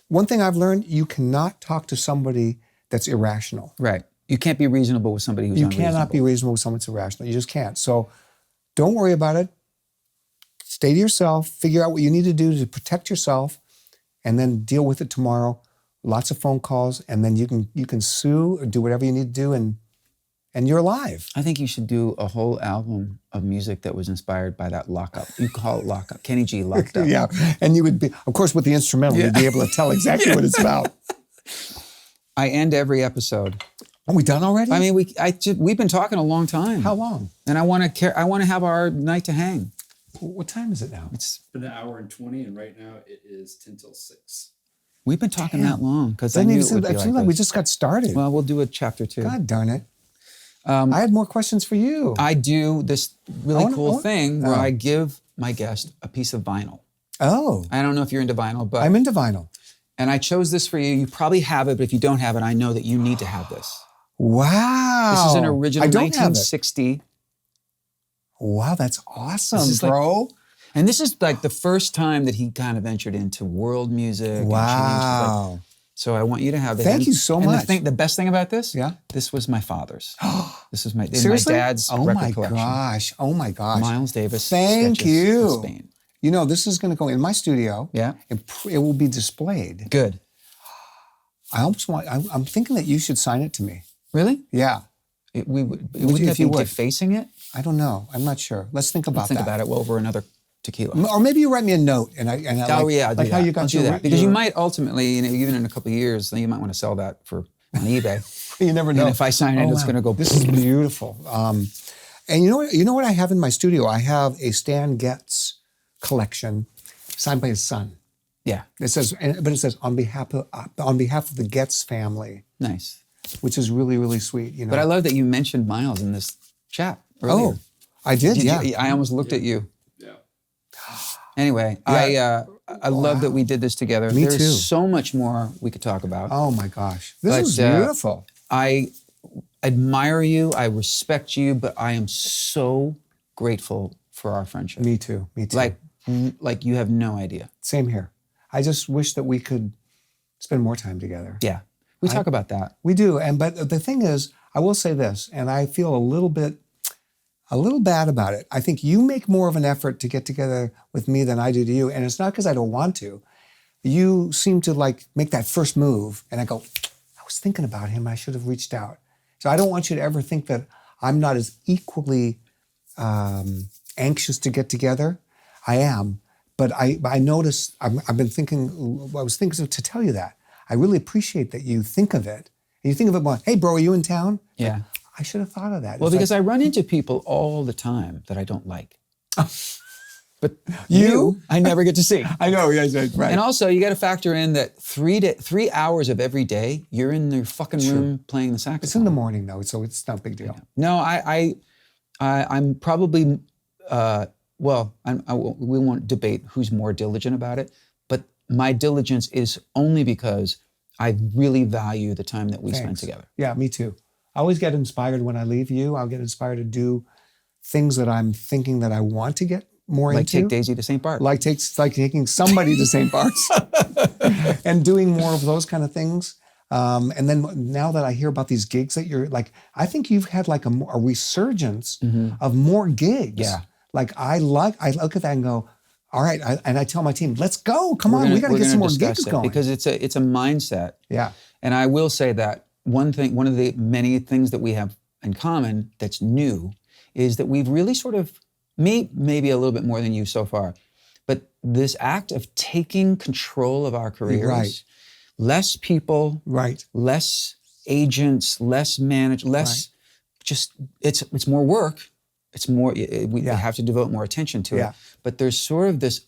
One thing I've learned, you cannot talk to somebody that's irrational. Right. You can't be reasonable with somebody who's unreasonable. You cannot be reasonable with someone that's irrational. You just can't. So don't worry about it. Stay to yourself. Figure out what you need to do to protect yourself and then deal with it tomorrow. Lots of phone calls and then you can sue or do whatever you need to do and you're alive. I think you should do a whole album of music that was inspired by that lockup. You call it lockup. Kenny G locked up. Yeah. And you would be, of course, with the instrumental, you'd be able to tell exactly what it's about. I end every episode. Are we done already? I mean, we've been talking a long time. How long? And I want to have our night to hang. What time is it now? It's been an hour and 20, and right now it is 10 till 6. We've been talking that long because I Doesn't knew even it would be seem like we just got started. Well, we'll do a chapter 2. God darn it. I had more questions for you. I do this really cool thing where I give my guest a piece of vinyl. Oh. I don't know if you're into vinyl, but I'm into vinyl. And I chose this for you. You probably have it, but if you don't have it, I know that you need to have this. Wow. This is an original I don't 1960. Wow, that's awesome, This is bro. And this is like the first time that he kind of ventured into world music. Wow. So I want you to have this. Thank you so much. The best thing about this, Yeah. This was my father's. This is my Seriously? dad's record collection. Oh my gosh. Miles Davis. Thank Sketches you. of Spain. You know, this is going to go in my studio. Yeah. It will be displayed. Good. I'm thinking that you should sign it to me. Really? Yeah. Wouldn't if that you be would? defacing it? I don't know. I'm not sure. Let's think about Think about it over another tequila. Or maybe you write me a note and I I'll do how that. you got I'll do your, that. Because you might ultimately, even in a couple of years, then you might want to sell that on eBay. You never know. And if I sign it, it's going to go. This is beautiful. And you know what I have in my studio? I have a Stan Getz collection signed by his son. Yeah. It says on behalf of the Getz family. Nice. which is really, really sweet. You know. But I love that you mentioned Miles in this chat earlier. Oh, I did. Yeah. I almost looked at you. Yeah. Anyway, I love that we did this together. Me There's too. so much more we could talk about. Oh my gosh, this But, is beautiful. I admire you. I respect you, but I am so grateful for our friendship. Me too. Me too. Like you have no idea. Same here. I just wish that we could spend more time together. Yeah, we talk about that. We do. But the thing is, I will say this, and I feel a little bad about it. I think you make more of an effort to get together with me than I do to you. And it's not because I don't want to. You seem to like make that first move. And I go, I was thinking about him. I should have reached out. So I don't want you to ever think that I'm not as equally anxious to get together. I am. But I notice, I was thinking to tell you that. I really appreciate that you think of it. And you think of it more, hey bro, are you in town? Yeah. Like, I should have thought of that. Well, It's because like, I run into people all the time that I don't like. But You? I never get to see. I know, yes, right. And also, you got to factor in that 3 hours of every day, you're in your fucking room playing the saxophone. It's in the morning though, so it's not a big deal. No, I'm probably, we won't debate who's more diligent about it, but my diligence is only because I really value the time that we spend Thanks. together. Yeah, me too. I always get inspired when I leave you. I'll get inspired to do things that I'm thinking that I want to get more Like into. take Daisy to St. Bart. Like taking somebody to St. Bart's and doing more of those kind of things. And then now that I hear about these gigs that you're like, I think you've had like a resurgence of more gigs. Yeah. Like I look at that and go, all right. And I tell my team, let's go. Come on, we got to get some more gigs going. Because it's a mindset. Yeah. And I will say that one of the many things that we have in common that's new is that we've really sort of, maybe a little bit more than you so far, but this act of taking control of our careers, Right. less people, Right. less agents, less less just, it's more work. It's more, we have to devote more attention to it. But there's sort of this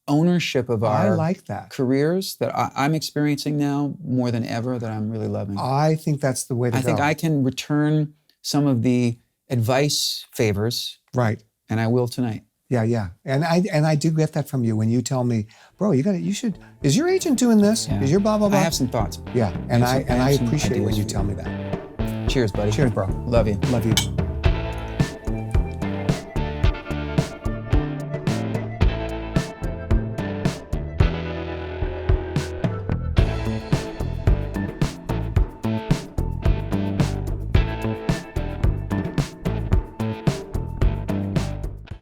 ownership of our I like that. careers that I'm experiencing now more than ever that I'm really loving. I think that's the way to go. I think I can return some of the advice favors, Right. and I will tonight. Yeah, yeah. And I do get that from you when you tell me, bro, you should, is your agent doing this? Yeah. Is your blah, blah, blah? I have some thoughts. Yeah, and I have some appreciate when ideas you for tell me that. Cheers, buddy. Cheers, bro. Love you. Love you.